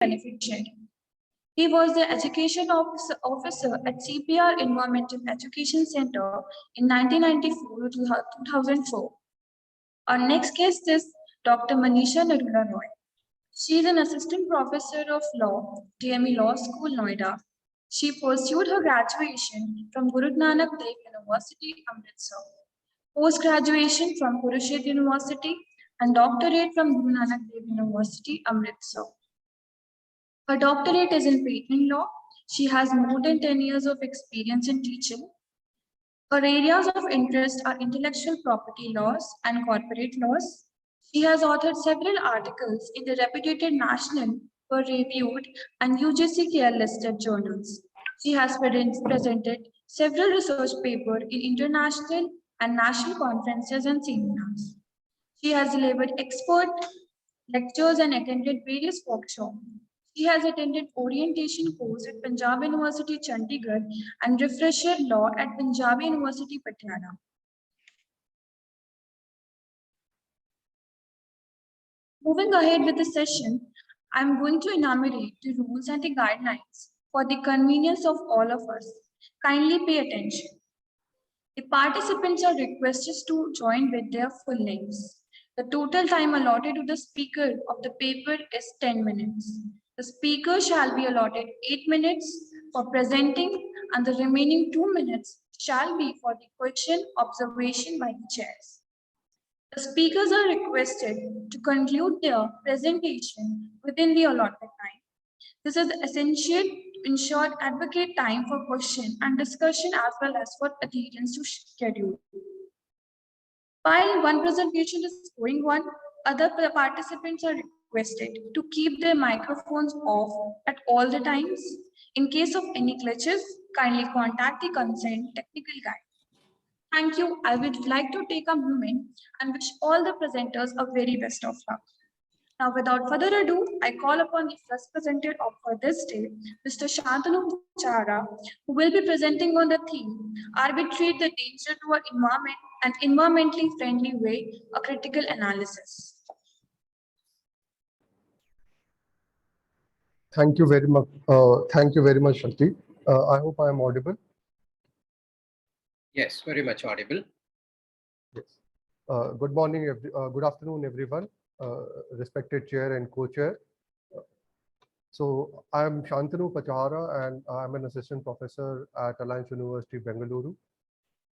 benefit sharing. He was the education officer at CPR Environmental Education Center in 1994 to 2004. Our next guest is Dr. Manisha Narula Roy. She is an assistant professor of law, DME Law School, Noida. She pursued her graduation from Guru Nanak Dev University, Amritsar, post-graduation from Kurukshetra University, and doctorate from Guru Nanak Dev University, Amritsar. Her doctorate is in patent law. She has more than 10 years of experience in teaching. Her areas of interest are intellectual property laws and corporate laws. She has authored several articles in the reputed national, peer-reviewed, and UGC-listed journals. She has presented several research papers in international and national conferences and seminars. She has delivered expert lectures and attended various workshops. She has attended orientation course at Punjab University, Chandigarh, and refresher law at Punjab University, Patiala. Moving ahead with the session, I'm going to enumerate the rules and the guidelines for the convenience of all of us. Kindly pay attention. The participants are requested to join with their full names. The total time allotted to the speaker of the paper is 10 minutes. The speaker shall be allotted 8 minutes for presenting, and the remaining 2 minutes shall be for the question observation by the chairs. The speakers are requested to conclude their presentation within the allotted time. This is essential to ensure adequate time for question and discussion as well as for adherence to schedule. While one presentation is going on, other participants are requested to keep their microphones off at all the times. In case of any glitches, kindly contact the concerned technical guide. Thank you. I would like to take a moment and wish all the presenters a very best of luck. Now, without further ado, I call upon the first presenter for this day, Mr. Shantanu Pachara, who will be presenting on the theme, Arbitrate the Danger to Our Environment and Environmentally Friendly Way, a Critical Analysis. Thank you very much. Shakti. I hope I am audible. Yes, very much audible. Yes. Good morning, good afternoon, everyone. Respected chair and co-chair. So I'm Shantanu Pachara, and I'm an assistant professor at Alliance University, Bengaluru.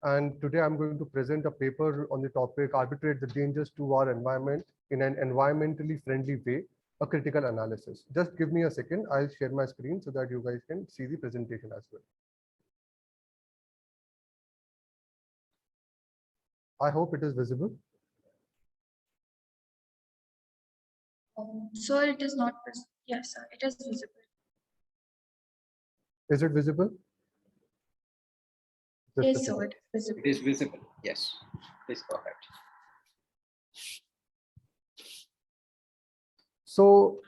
And today I'm going to present a paper on the topic, Arbitrate the Dangers to Our Environment in an Environmentally Friendly Way, a Critical Analysis. Just give me a second. I'll share my screen so that you guys can see the presentation as well. I hope it is visible. Sir, it is not visible. Yes, sir, it is visible. Is it visible? Yes, sir, it is visible. It is visible. Yes, please go ahead. So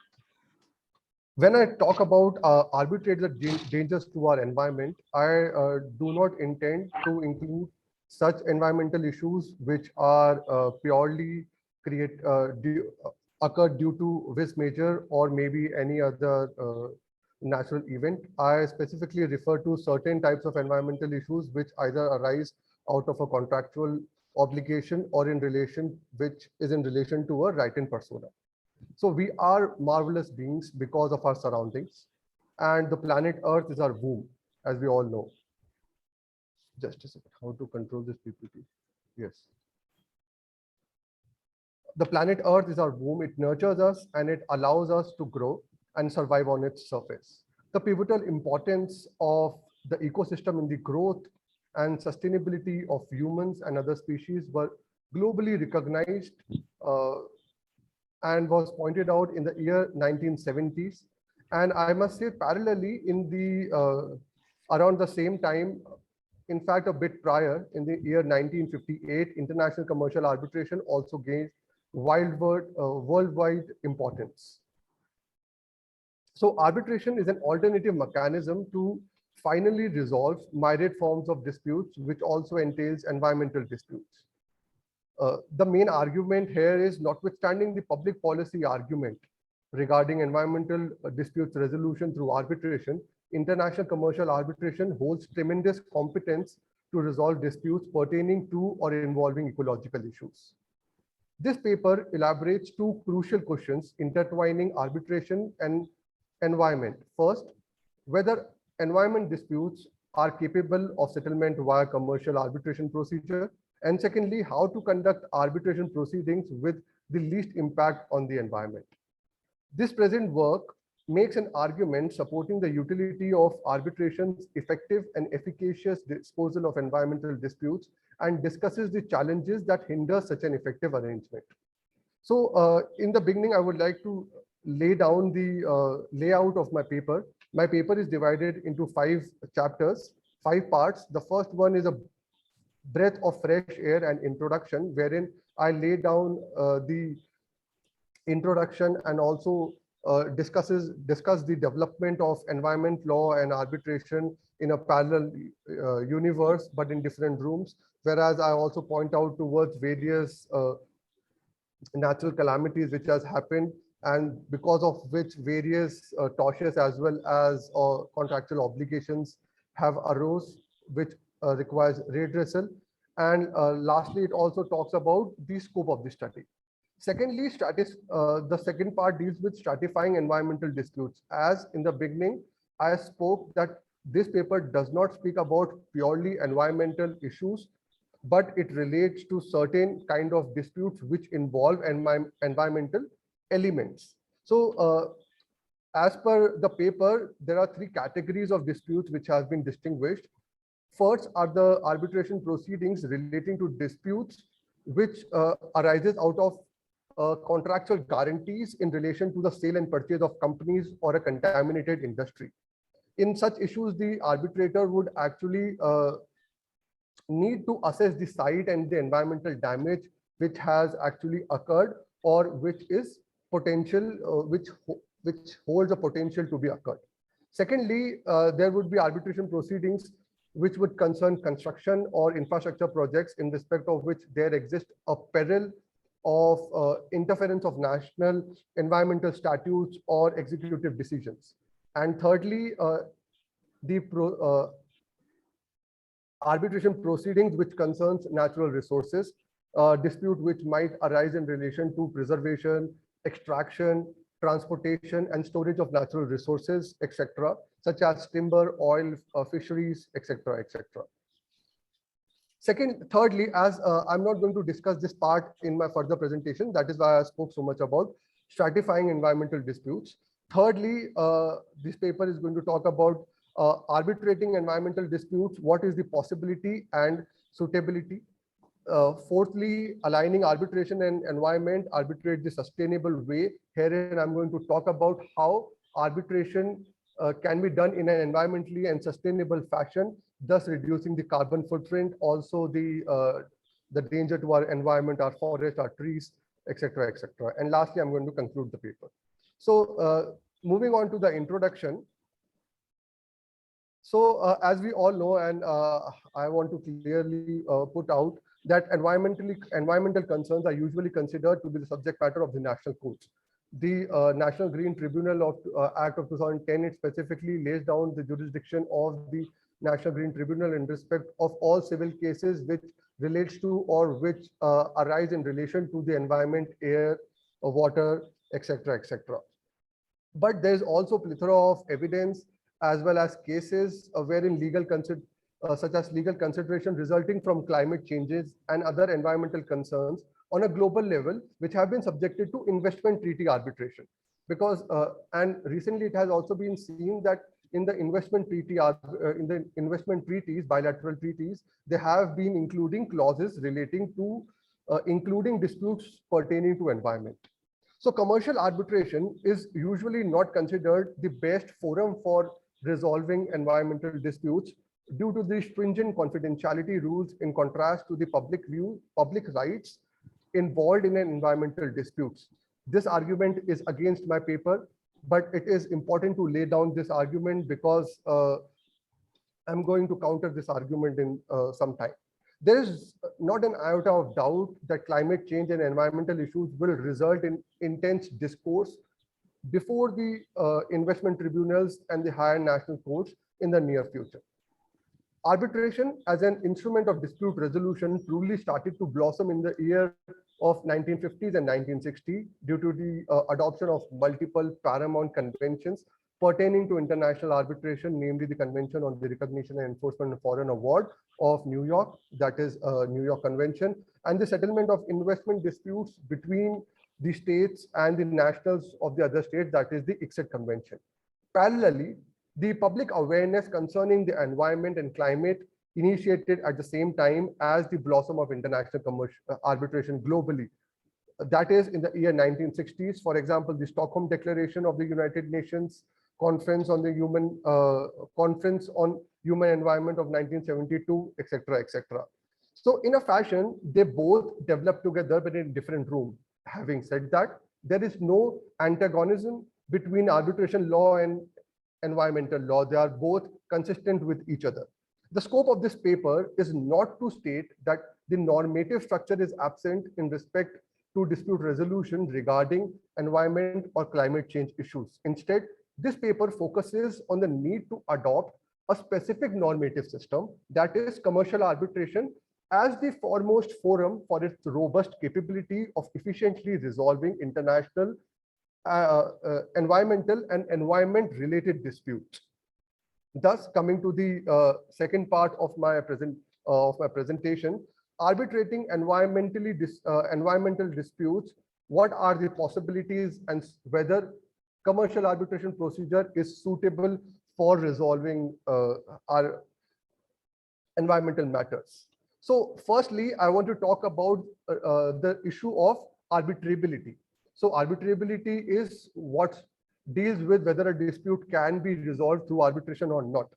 when I talk about arbitrate the dangers to our environment, I do not intend to include such environmental issues which are purely occurred due to vis major or maybe any other natural event. I specifically refer to certain types of environmental issues which either arise out of a contractual obligation or in relation, which is in relation to a right in persona. So we are marvelous beings because of our surroundings, and the planet Earth is our womb, as we all know. Just a second, how to control this PPT? Yes. The planet Earth is our womb. It nurtures us and it allows us to grow and survive on its surface. The pivotal importance of the ecosystem in the growth and sustainability of humans and other species were globally recognized and was pointed out in the year 1970s. And I must say, parallelly, in the around the same time, in fact, a bit prior, in the year 1958, international commercial arbitration also gained worldwide importance. So arbitration is an alternative mechanism to finally resolve myriad forms of disputes, which also entails environmental disputes. The main argument here is, notwithstanding the public policy argument regarding environmental disputes resolution through arbitration, international commercial arbitration holds tremendous competence to resolve disputes pertaining to or involving ecological issues. This paper elaborates two crucial questions intertwining arbitration and environment. First, whether environment disputes are capable of settlement via commercial arbitration procedure. And secondly, how to conduct arbitration proceedings with the least impact on the environment. This present work makes an argument supporting the utility of arbitration's effective and efficacious disposal of environmental disputes and discusses the challenges that hinder such an effective arrangement. So in the beginning, I would like to lay down the layout of my paper. My paper is divided into 5 chapters, 5 parts. The first one is a breath of fresh air and introduction, wherein I lay down the introduction and also discuss the development of environment law and arbitration in a parallel universe, but in different rooms. Whereas I also point out towards various natural calamities which has happened, and because of which various tortious as well as contractual obligations have arose, which requires redressal. And lastly, it also talks about the scope of the study. Secondly, the second part deals with stratifying environmental disputes. As in the beginning, I spoke that this paper does not speak about purely environmental issues, but it relates to certain kind of disputes which involve environmental elements. So as per the paper, there are 3 categories of disputes which have been distinguished. First are the arbitration proceedings relating to disputes which arises out of contractual guarantees in relation to the sale and purchase of companies or a contaminated industry. In such issues, the arbitrator would actually need to assess the site and the environmental damage which has actually occurred or which is potential, which holds a potential to be occurred. Secondly, there would be arbitration proceedings which would concern construction or infrastructure projects in respect of which there exists a peril of interference of national environmental statutes or executive decisions. And thirdly, the arbitration proceedings which concerns natural resources, dispute which might arise in relation to preservation, extraction, transportation, and storage of natural resources, etc., such as timber, oil, fisheries, etc., etc. Thirdly, as I'm not going to discuss this part in my further presentation, that is why I spoke so much about stratifying environmental disputes. Thirdly, this paper is going to talk about arbitrating environmental disputes, what is the possibility and suitability. Fourthly, aligning arbitration and environment, arbitrate the sustainable way. Herein, I'm going to talk about how arbitration can be done in an environmentally and sustainable fashion, thus reducing the carbon footprint, also the danger to our environment, our forest, our trees, etc., etc. And lastly, I'm going to conclude the paper. So moving on to the introduction. So as we all know, and I want to clearly put out that environmental concerns are usually considered to be the subject matter of the national courts. The National Green Tribunal of Act of 2010, it specifically lays down the jurisdiction of the National Green Tribunal in respect of all civil cases which relates to or which arise in relation to the environment, air, water, etc., etc. But there is also a plethora of evidence as well as cases wherein such as legal consideration resulting from climate changes and other environmental concerns on a global level, which have been subjected to investment treaty arbitration. Because and recently it has also been seen that in the investment treaties, bilateral treaties, they have been including clauses relating to including disputes pertaining to environment. So commercial arbitration is usually not considered the best forum for resolving environmental disputes due to the stringent confidentiality rules, in contrast to the public rights involved in an environmental disputes. This argument is against my paper, but it is important to lay down this argument because I'm going to counter this argument in some time. There is not an iota of doubt that climate change and environmental issues will result in intense discourse, before the investment tribunals and the higher national courts in the near future. Arbitration as an instrument of dispute resolution truly started to blossom in the year of 1950s and 1960 due to the adoption of multiple paramount conventions pertaining to international arbitration, namely the Convention on the Recognition and Enforcement of Foreign Award of New York, that is New York Convention, and the settlement of investment disputes between the states and the nationals of the other states, that is the ICSID Convention. Parallelly, the public awareness concerning the environment and climate initiated at the same time as the blossom of international arbitration globally. That is in the year 1960s, for example, the Stockholm Declaration of the United Nations, Conference on Human Environment of 1972, etc., etc. So in a fashion, they both developed together but in a different room. Having said that, there is no antagonism between arbitration law and environmental law. They are both consistent with each other. The scope of this paper is not to state that the normative structure is absent in respect to dispute resolution regarding environment or climate change issues. Instead, this paper focuses on the need to adopt a specific normative system, that is commercial arbitration, as the foremost forum for its robust capability of efficiently resolving international environmental and environment-related disputes. Thus, coming to the second part of my presentation, arbitrating environmental disputes. What are the possibilities and whether commercial arbitration procedure is suitable for resolving our environmental matters? So, firstly, I want to talk about the issue of arbitrability. So arbitrability is what deals with whether a dispute can be resolved through arbitration or not.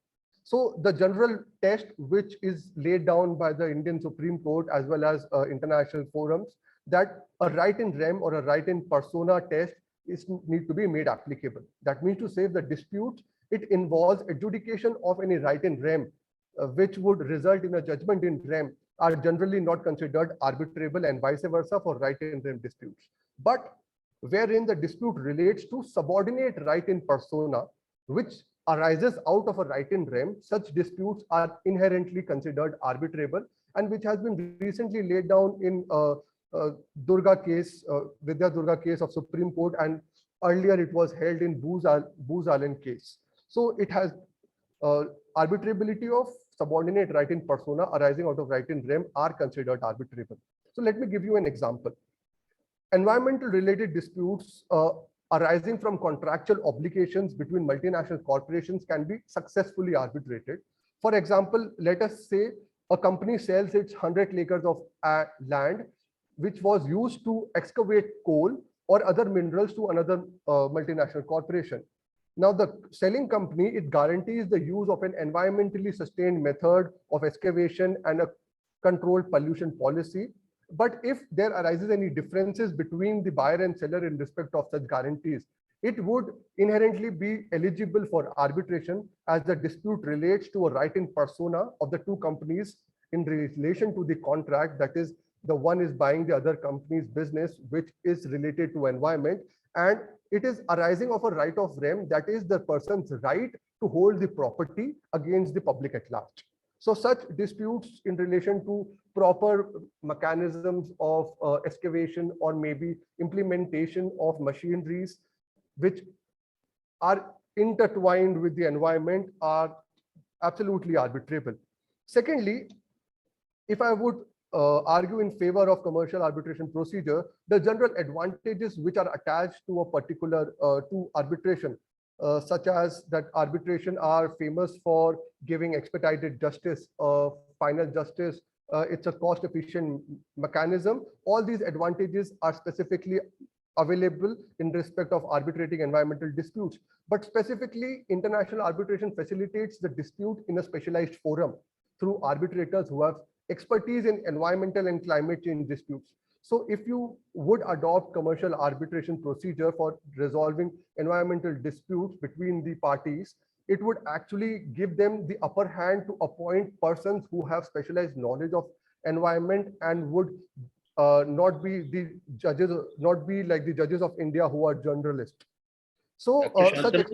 So the general test, which is laid down by the Indian Supreme Court as well as international forums, that a right in rem or a right in persona test need to be made applicable. That means to say the dispute, it involves adjudication of any right in rem, which would result in a judgment in rem, are generally not considered arbitrable, and vice versa for right in rem disputes. But wherein the dispute relates to subordinate right in persona, which arises out of a right in rem, such disputes are inherently considered arbitrable, and which has been recently laid down in Durga case, Vidya Durga case of Supreme Court, and earlier it was held in Booz Allen case. So it has arbitrability of subordinate right in persona arising out of right in rem are considered arbitrable. So let me give you an example. Environmental related disputes arising from contractual obligations between multinational corporations can be successfully arbitrated. For example, let us say a company sells its 100 acres of land, which was used to excavate coal or other minerals to another multinational corporation. Now, the selling company, it guarantees the use of an environmentally sustained method of excavation and a controlled pollution policy. But if there arises any differences between the buyer and seller in respect of such guarantees, it would inherently be eligible for arbitration, as the dispute relates to a right in persona of the two companies in relation to the contract, that is, the one is buying the other company's business, which is related to environment, and it is arising of a right of rem, that is the person's right to hold the property against the public at large. So such disputes in relation to proper mechanisms of excavation or maybe implementation of machineries which are intertwined with the environment are absolutely arbitrable. Secondly, if I would argue in favor of commercial arbitration procedure, the general advantages which are attached to a particular to arbitration, such as that arbitration are famous for giving expedited justice, final justice, it's a cost efficient mechanism. All these advantages are specifically available in respect of arbitrating environmental disputes. But specifically, international arbitration facilitates the dispute in a specialized forum through arbitrators who have expertise in environmental and climate change disputes. So if you would adopt commercial arbitration procedure for resolving environmental disputes between the parties, it would actually give them the upper hand to appoint persons who have specialized knowledge of environment and would not be like the judges of India who are generalists. So, Dr.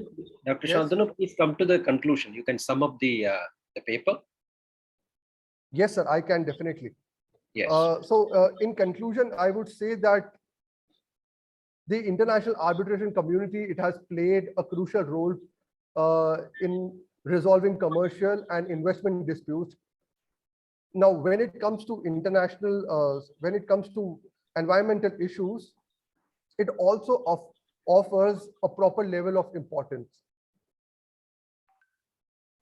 yes. Shantanu, please come to the conclusion. You can sum up the paper. Yes, sir, I can definitely. Yes. In conclusion, I would say that the international arbitration community, it has played a crucial role in resolving commercial and investment disputes. Now, when it comes to when it comes to environmental issues, it also offers a proper level of importance.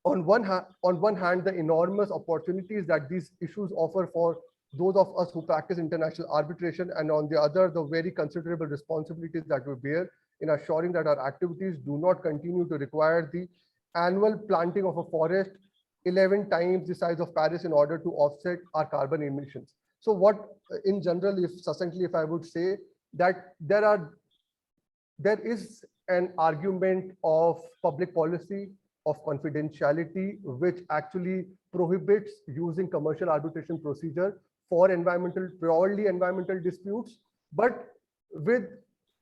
On one hand, the enormous opportunities that these issues offer for those of us who practice international arbitration, and on the other, the very considerable responsibilities that we bear in assuring that our activities do not continue to require the annual planting of a forest 11 times the size of Paris in order to offset our carbon emissions. So what, in general, if succinctly, if I would say that there is an argument of public policy, of confidentiality, which actually prohibits using commercial arbitration procedure for purely environmental disputes, but with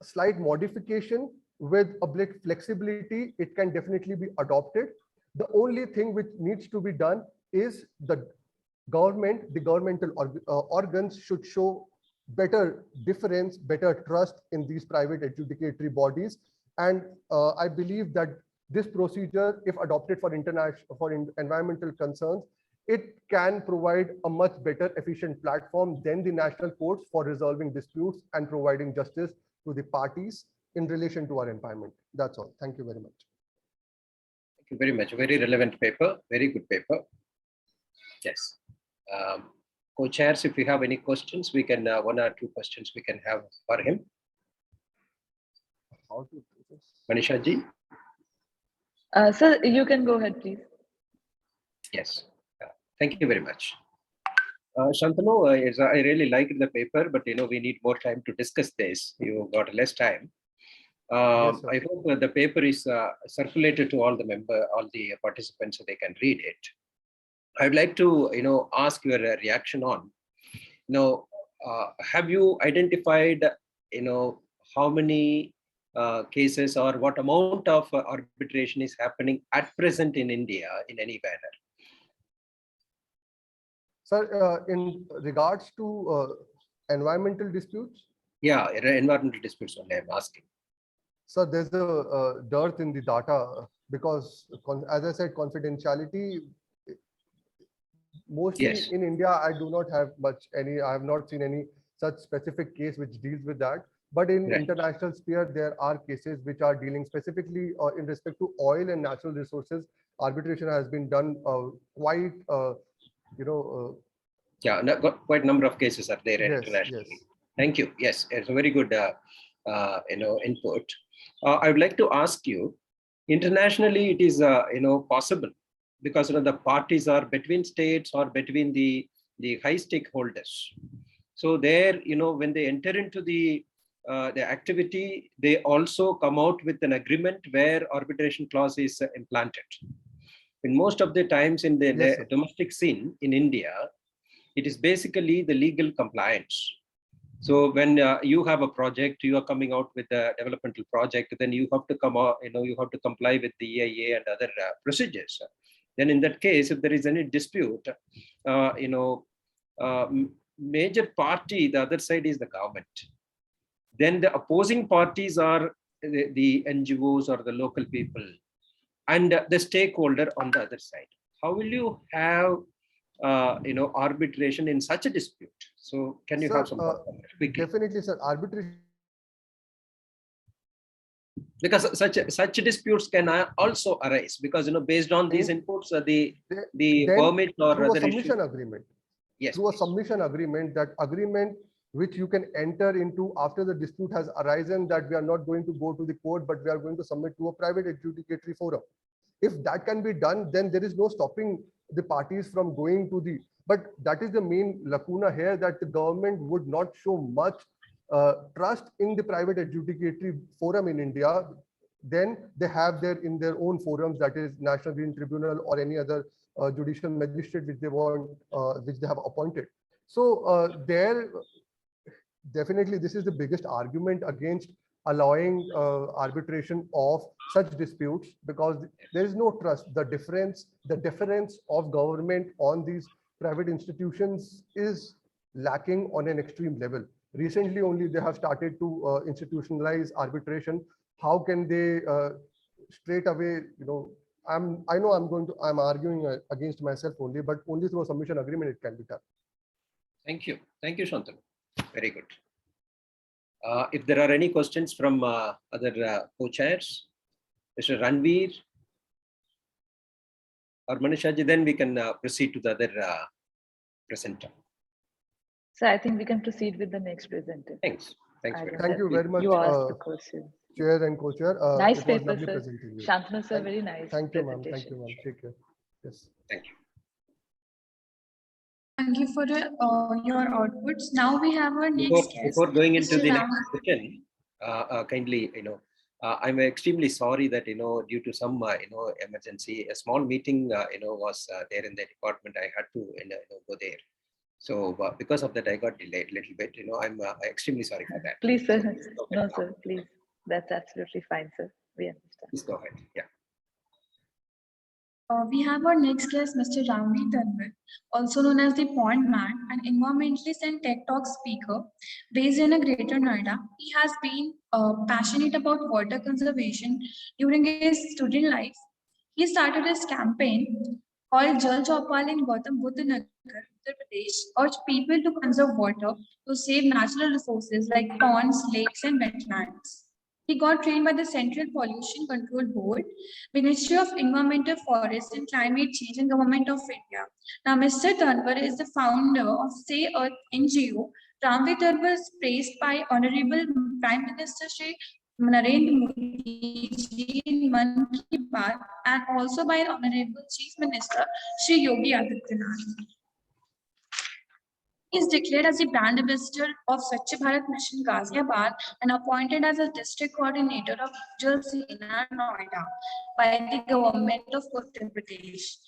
slight modification, with a bit flexibility, it can definitely be adopted. The only thing which needs to be done is the governmental organs should show better deference, better trust in these private adjudicatory bodies. And I believe that this procedure, if adopted for environmental concerns, it can provide a much better efficient platform than the national courts for resolving disputes and providing justice to the parties in relation to our environment. That's all. Thank you very much. Thank you very much. Very relevant paper, very good paper. Yes. Co-chairs, if you have any questions, we can, one or two questions we can have for him. How to do this? Manisha ji? Sir, you can go ahead, please. Yes. Thank you very much. Shantanu, I really liked the paper, but we need more time to discuss this. You got less time. Yes, I hope the paper is circulated to all the participants so they can read it. I'd like to, ask your reaction on, have you identified, how many cases or what amount of arbitration is happening at present in India in any manner? Sir, in regards to environmental disputes? Yeah, environmental disputes only I'm asking. So there's a dearth in the data because, as I said, confidentiality, mostly Yes. in India, I do not have I have not seen any such specific case which deals with that. But in Right. international sphere, there are cases which are dealing specifically in respect to oil and natural resources. Arbitration has been done quite, Yeah, quite a number of cases are there yes, internationally. yes. Thank you. Yes, it's a very good, input. I would like to ask you, internationally, it is, possible because the parties are between states or between the high stakeholders. So there, when they enter into the activity, they also come out with an agreement where arbitration clause is implanted. In most of the times in the Yes, sir. domestic scene in India, it is basically the legal compliance. So when you have a project, you are coming out with a developmental project, then you have to come out, you have to comply with the EIA and other procedures. Then in that case, if there is any dispute, major party, the other side is the government. Then the opposing parties are the NGOs or the local people and the stakeholder on the other side. How will you have arbitration in such a dispute? So can you Sir, have some thoughts on that quickly? Definitely, sir. Arbitration. Because such disputes can also arise because based on these inputs, the permit or through a other submission issues. agreement. Yes, through a please. submission agreement, that agreement which you can enter into after the dispute has arisen, that we are not going to go to the court, but we are going to submit to a private adjudicatory forum. If that can be done, then there is no stopping the parties from going to the, but that is the main lacuna here, that the government would not show much trust in the private adjudicatory forum in India. Then they have in their own forums, that is National Green Tribunal or any other judicial magistrate which they want, which they have appointed. So there, definitely, this is the biggest argument against allowing arbitration of such disputes, because there is no trust. The deference of government on these private institutions is lacking on an extreme level. Recently only they have started to institutionalize arbitration. How can they straight away, I know I'm arguing against myself only, but only through a submission agreement it can be done. Thank you, Shantanu. Very good. If there are any questions from other co-chairs, Mr. Ranveer or Manishaji, then we can proceed to the other presenter. So I think we can proceed with the next presenter. Thanks. Thanks I very don't much. Thank you very much, You asked the question. Chair and co-chair. Nice It was paper, lovely sir. presenting you. Shantanu sir, very nice. Thank you, ma'am. presentation. Thank you, ma'am. Take care. Yes. Thank you. Thank you for your outputs. Now we have our next guest. Before going into Mr. the Ram. next session, kindly, I'm extremely sorry that, due to some, emergency, a small meeting, was there in the department. I had to, go there. So because of that, I got delayed a little bit. I'm extremely sorry for that. Please, sir. So, No, sir, please. That's absolutely fine, sir. We understand. please go ahead. Yeah. We have our next guest, Mr. Ramveer Tanwar, also known as the Pond Man, an environmentalist and TED Talk speaker based in a Greater Noida. He has been passionate about water conservation during his student life. He started his campaign called Jal Chaupal in Gautam Buddha Nagar, Uttar Pradesh, urged people to conserve water to save natural resources like ponds, lakes, and wetlands. He got trained by the Central Pollution Control Board, Ministry of Environmental Forests and Climate Change, and Government of India. Now, Mr. Tanwar is the founder of Say Earth NGO. Ramveer Tanwar is praised by Honorable Prime Minister Shri Narendra Modi ji in Mann Ki Baat, and also by Honorable Chief Minister Shri Yogi Adityanath. He is declared as the brand ambassador of Swachh Bharat Mission Ghaziabad and appointed as a district coordinator of Jal Sena Noida by the government of Uttar Pradesh.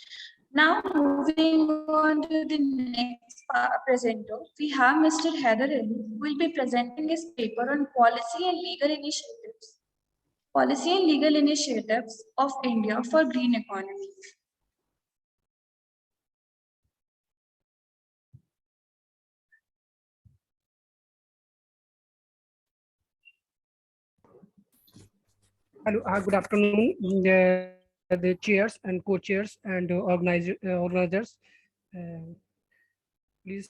Now, moving on to the next presenter, we have Mr. Haider Ali, who will be presenting his paper on policy and legal initiatives of India for green economy. Hello, good afternoon, the chairs and co-chairs and organizers. Please.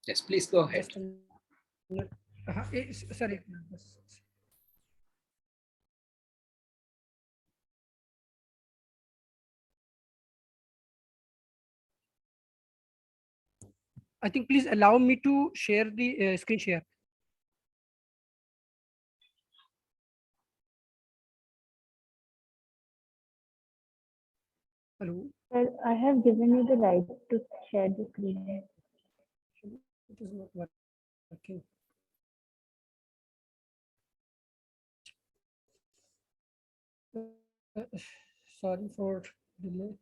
Yes, please go ahead. Sorry. I think please allow me to share the screen share. Hello. Sir, I have given you the right to share the screen. It is not working. Sorry for delay.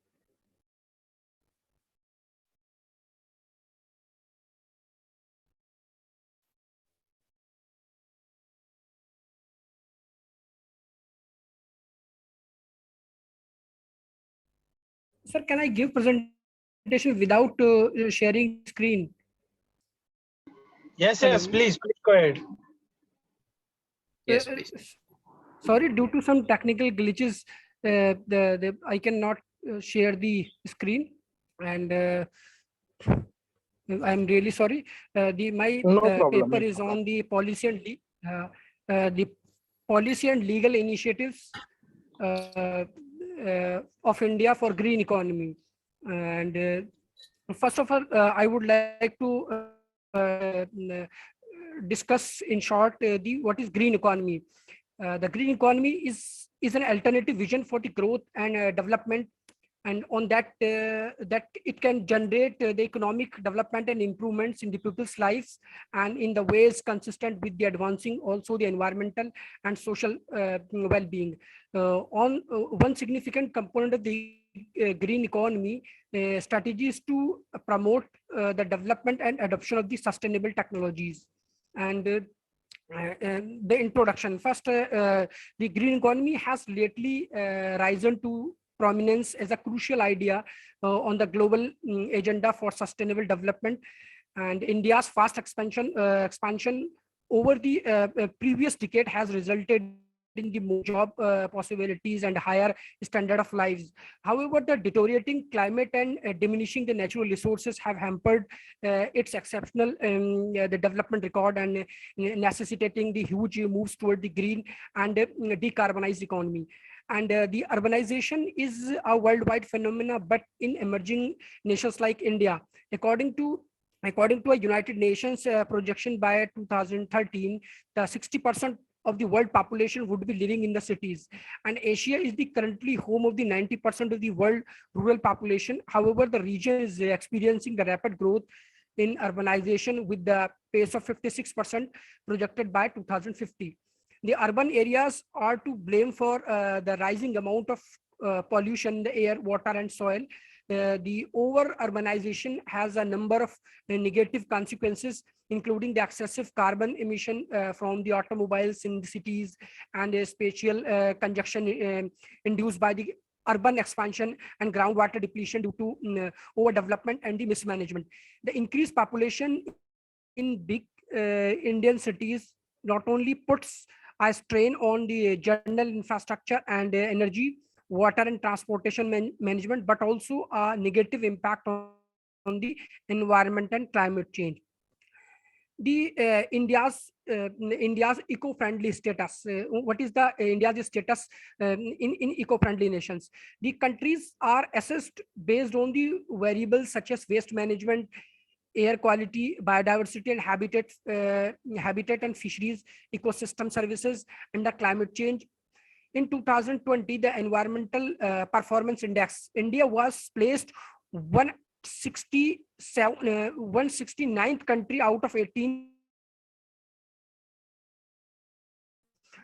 Sir, can I give presentation without sharing screen? Yes, please go ahead. Yes, please. Sorry, due to some technical glitches, I cannot share the screen, and I'm really sorry. My paper is on the policy and legal initiatives of India for green economy. And first of all, I would like to discuss in short what is green economy. The green economy is an alternative vision for the growth and development, and on that it can generate the economic development and improvements in the people's lives, and in the ways consistent with the advancing also the environmental and social well-being. One significant component of the green economy strategies to promote the development and adoption of the sustainable technologies. And the introduction. First, the green economy has lately risen to prominence as a crucial idea on the global agenda for sustainable development. And India's fast expansion over the previous decade has resulted in the more job possibilities and higher standard of lives. However, the deteriorating climate and diminishing the natural resources have hampered its exceptional the development record, and necessitating the huge moves toward the green and decarbonized economy. And the urbanization is a worldwide phenomena, but in emerging nations like India, according to a United Nations projection by 2013, the 60% of the world population would be living in the cities, and Asia is the currently home of the 90% of the world rural population. However, the region is experiencing the rapid growth in urbanization with the pace of 56% projected by 2050. The urban areas are to blame for the rising amount of pollution in the air, water, and soil. The over-urbanization has a number of negative consequences, including the excessive carbon emission from the automobiles in the cities, and a spatial congestion induced by the urban expansion and groundwater depletion due to overdevelopment and the mismanagement. The increased population in big Indian cities not only puts a strain on the general infrastructure and energy, water and transportation management, but also a negative impact on the environment and climate change. The India's eco-friendly status. What is the India's status in eco-friendly nations? The countries are assessed based on the variables such as waste management, air quality, biodiversity and habitat and fisheries, ecosystem services, and the climate change. In 2020, the Environmental Performance Index, India was placed 169th country out of 18,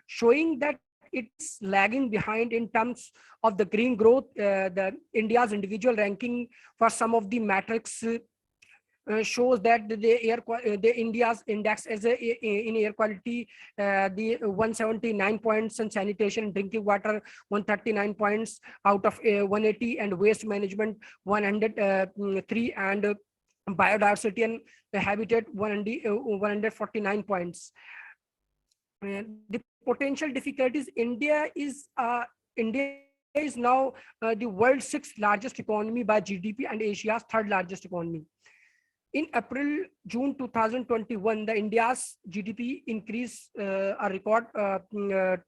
showing that it's lagging behind in terms of the green growth. The India's individual ranking for some of the metrics shows that the India's index as in air quality, the 179 points, and sanitation and drinking water 139 points out of 180, and waste management 103, and biodiversity and habitat 149 points. The potential difficulties: India is now the world's 6th largest economy by GDP and Asia's 3rd largest economy. In June 2021, the India's GDP increased a record 2%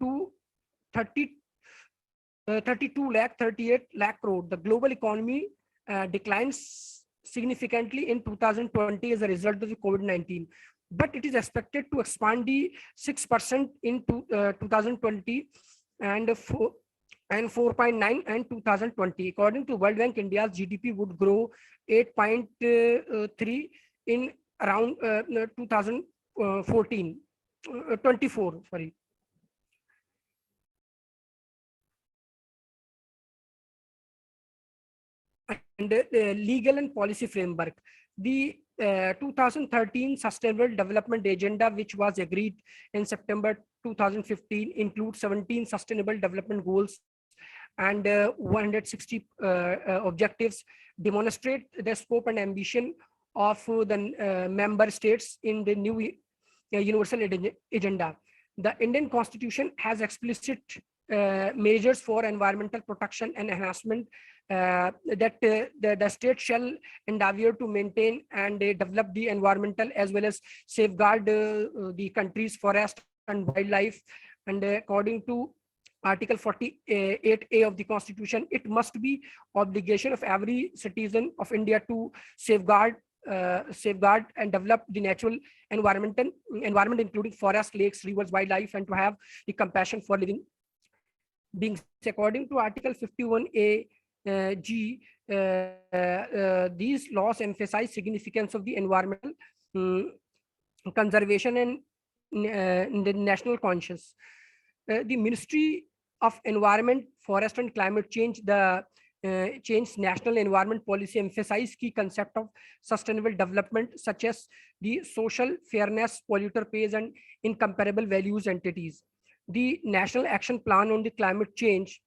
to 32 lakh 38 lakh crore. The global economy declines significantly in 2020 as a result of the COVID-19, but it is expected to expand the 6% in 2020 and 4.9 and 2020. According to World Bank, India's GDP would grow 8.3 in around 24. Sorry. And the legal and policy framework. The 2013 Sustainable Development Agenda, which was agreed in September 2015, includes 17 Sustainable Development Goals and 160 objectives, demonstrate the scope and ambition of the member states in the new universal agenda. The Indian Constitution has explicit measures for environmental protection and enhancement that the state shall endeavor to maintain and develop the environmental as well as safeguard the country's forest and wildlife. And according to Article 48A of the Constitution, it must be obligation of every citizen of India to safeguard and develop the natural environment, including forests, lakes, rivers, wildlife, and to have the compassion for living beings. According to Article 51A G, these laws emphasize significance of the environmental conservation and in the national conscience. the Ministry of Environment, Forest and Climate Change, the change national environment policy emphasize key concept of sustainable development such as the social fairness, polluter pays and incomparable values entities. The National Action Plan on the Climate Change,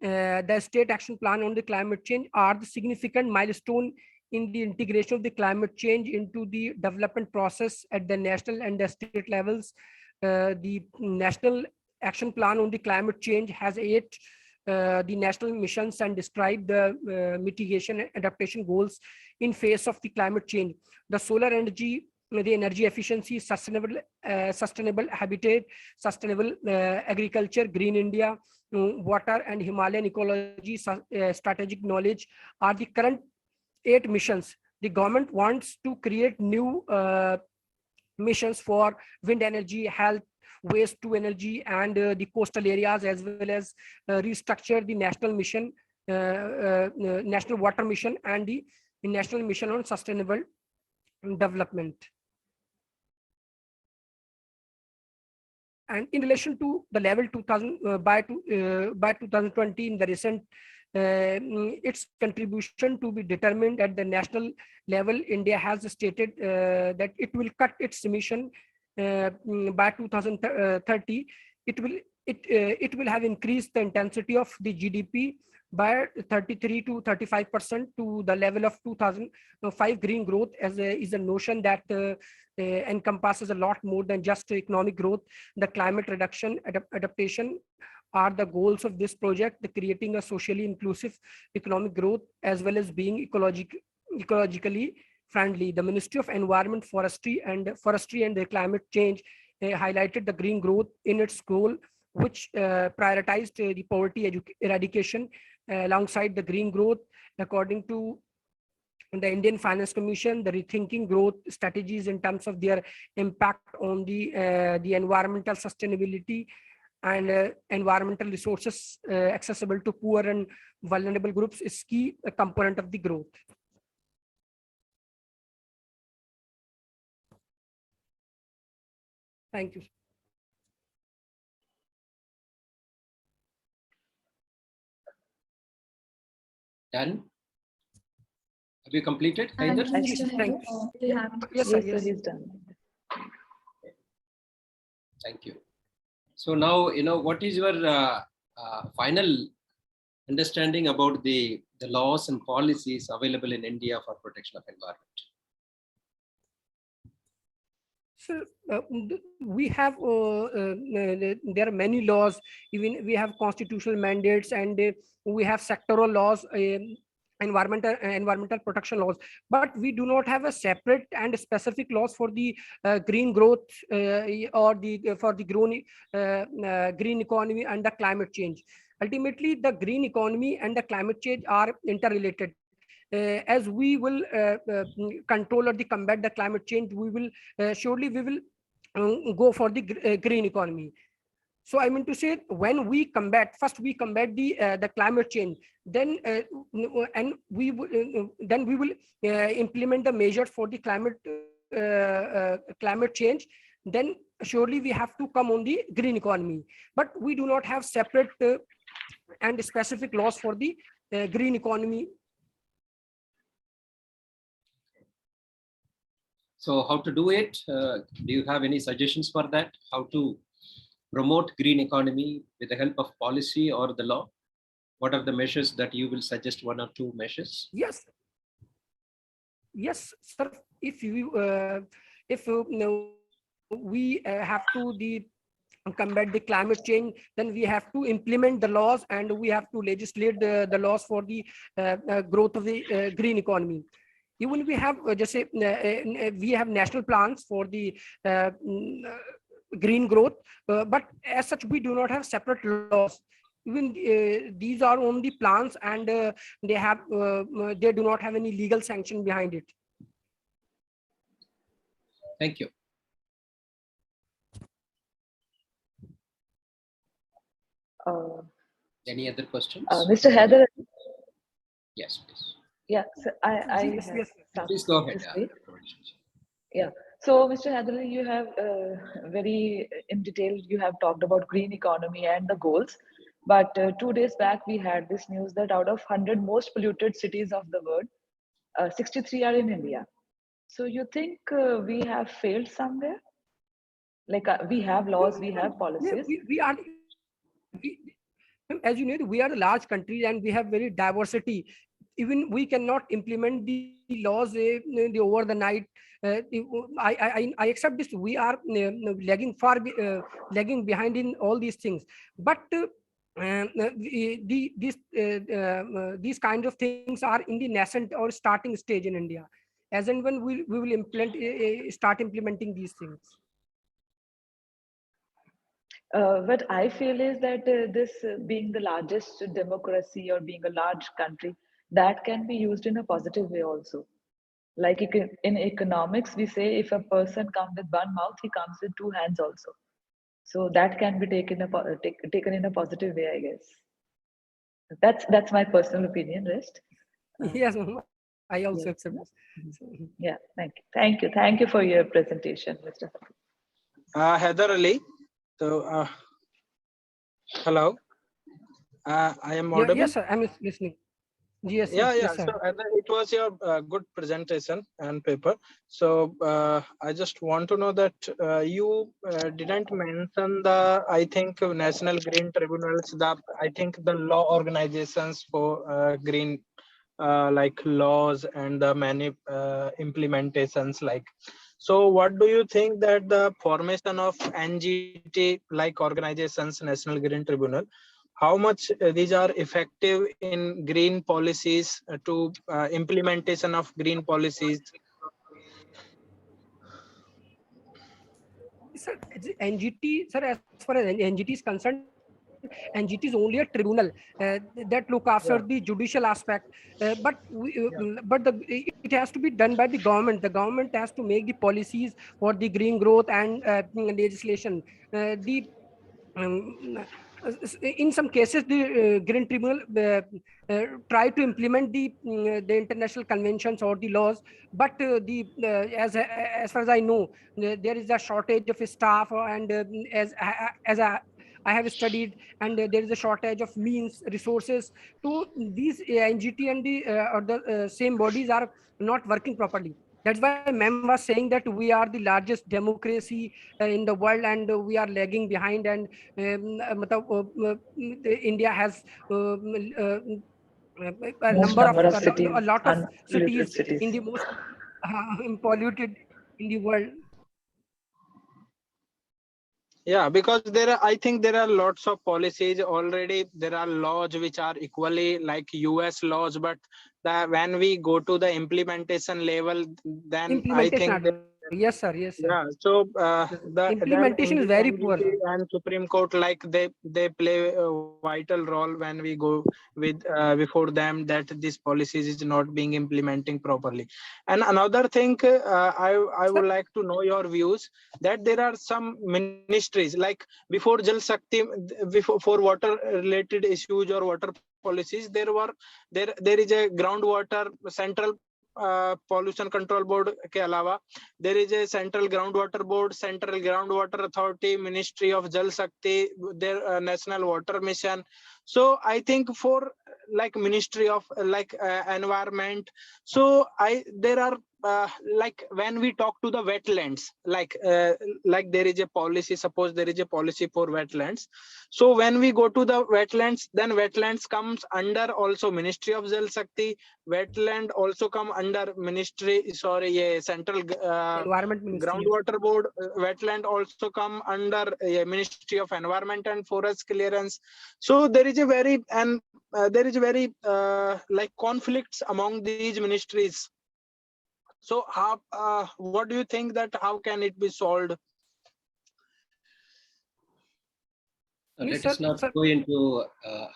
the State Action Plan on the Climate Change are the significant milestone in the integration of the climate change into the development process at the national and the state levels. The National Action Plan on the Climate Change has 8 the national missions and describe the mitigation and adaptation goals in face of the climate change. The solar energy, the energy efficiency, sustainable habitat, sustainable agriculture, green India, water and Himalayan ecology, strategic knowledge are the current 8 missions. The government wants to create new missions for wind energy, health, waste to energy and the coastal areas, as well as restructure the national mission, national water mission and the national mission on sustainable development. And in relation to the level 2000 by 2020 in the recent its contribution to be determined at the national level, India has stated that it will cut its emission by 2030. It will have increased the intensity of the GDP by 33 to 35% to the level of 2005. Green growth is a notion that encompasses a lot more than just economic growth. The climate reduction, adaptation are the goals of this project, the creating a socially inclusive economic growth as well as being ecologically friendly. The Ministry of Environment, Forestry and the Climate Change highlighted the green growth in its goal, which prioritized the poverty eradication alongside the green growth. According to the Indian Finance Commission, the rethinking growth strategies in terms of their impact on the environmental sustainability and environmental resources accessible to poor and vulnerable groups is key component of the growth. Thank you. Done? Have you completed? Thank Haider? you, Mr. Thank Heather. Yes, sir. Yes, sir, Yes. he's done. Thank you. So now, what is your final understanding about the laws and policies available in India for protection of environment? So we have there are many laws. Even we have constitutional mandates and we have sectoral laws, environmental protection laws, but we do not have a separate and specific laws for the green growth or for the green economy and the climate change. Ultimately, the green economy and the climate change are interrelated. As we will control or combat the climate change, we will surely we will go for the green economy. So I mean to say, when we combat the climate change, then and we will implement the measures for the climate change. Then surely we have to come on the green economy, but we do not have separate and specific laws for the green economy. So how to do it? Do you have any suggestions for that? How to promote green economy with the help of policy or the law? What are the measures that you will suggest? 1 or 2 measures? Yes, sir. If we have to combat the climate change, then we have to implement the laws and we have to legislate the laws for the growth of the green economy. Even we have we have national plans for the green growth, but as such we do not have separate laws. Even these are only plans and they do not have any legal sanction behind it. Thank you. Any other questions? Mr. Heather, Yes, please. yeah, so I Yes, have yes. some Please go to ahead. say. Yeah, So, Mr. Hadley, you have very in detail, you have talked about green economy and the goals. But 2 days back, we had this news that out of 100 most polluted cities of the world, 63 are in India. So you think we have failed somewhere? Like we have laws, we have Yeah, policies. we are, as you know, we are a large country and we have very diversity. Even we cannot implement the laws over the night. I accept this. We are lagging lagging behind in all these things. But these kind of things are in the nascent or starting stage in India. As and when we will start implementing these things. What I feel is that this being the largest democracy or being a large country, that can be used in a positive way also. Like in economics, we say if a person comes with one mouth, he comes with two hands also. So that can be taken in a positive way, I guess. That's my personal opinion, Rest. Yes, I also Yes. accept this. Yeah, thank you for your presentation, Mr. Heather Ali. So, hello. I am audible. Yes, sir. I'm listening. Yes, Yeah. yes, sir. So it was your good presentation and paper. So I just want to know that you didn't mention the, I think, National Green Tribunals, I think the law organizations for green, like laws and the many implementations like. So what do you think that the formation of NGT like organizations, National Green Tribunal, how much these are effective in green policies to implementation of green policies? Sir, NGT, sir, as far as NGT is concerned, NGT is only a tribunal that look after the judicial aspect. It has to be done by the government. The government has to make the policies for the green growth and legislation. Um, in some cases, the Green Tribunal try to implement the international conventions or the laws, but as far as I know, there is a shortage of staff, and I have studied, and there is a shortage of means, resources. To these NGT and the same bodies are not working properly. That's why ma'am was saying that we are the largest democracy in the world, and we are lagging behind. And India has Most number of cities, a lot of unpolluted cities cities. in the most polluted in the world. Yeah, because there are, I think there are lots of policies already. There are laws which are equally like US laws, but when we go to the implementation level, then I think that, Yes, sir. Yes, sir. yeah. So Implementation is very poor. NGT and Supreme Court, like they play a vital role when we go with before them that this policies is not being implementing properly. And another thing, I would like to know your views that there are some ministries like before Jal Shakti, before for water related issues or water policies, there is a groundwater central pollution control board के अलावा there is a central groundwater board, central groundwater authority, Ministry of Jal Shakti, their national water mission. So I think for like Ministry of environment, so there are like when we talk to the wetlands, like there is a policy, suppose there is a policy for wetlands. So when we go to the wetlands, then wetlands comes under also Ministry of Jal Shakti, wetland also come under central Environment Ministry. groundwater board, wetland also come under Ministry of Environment and Forest Clearance. So there is a very like conflicts among these ministries. So how what do you think that how can it be solved? Let us not go into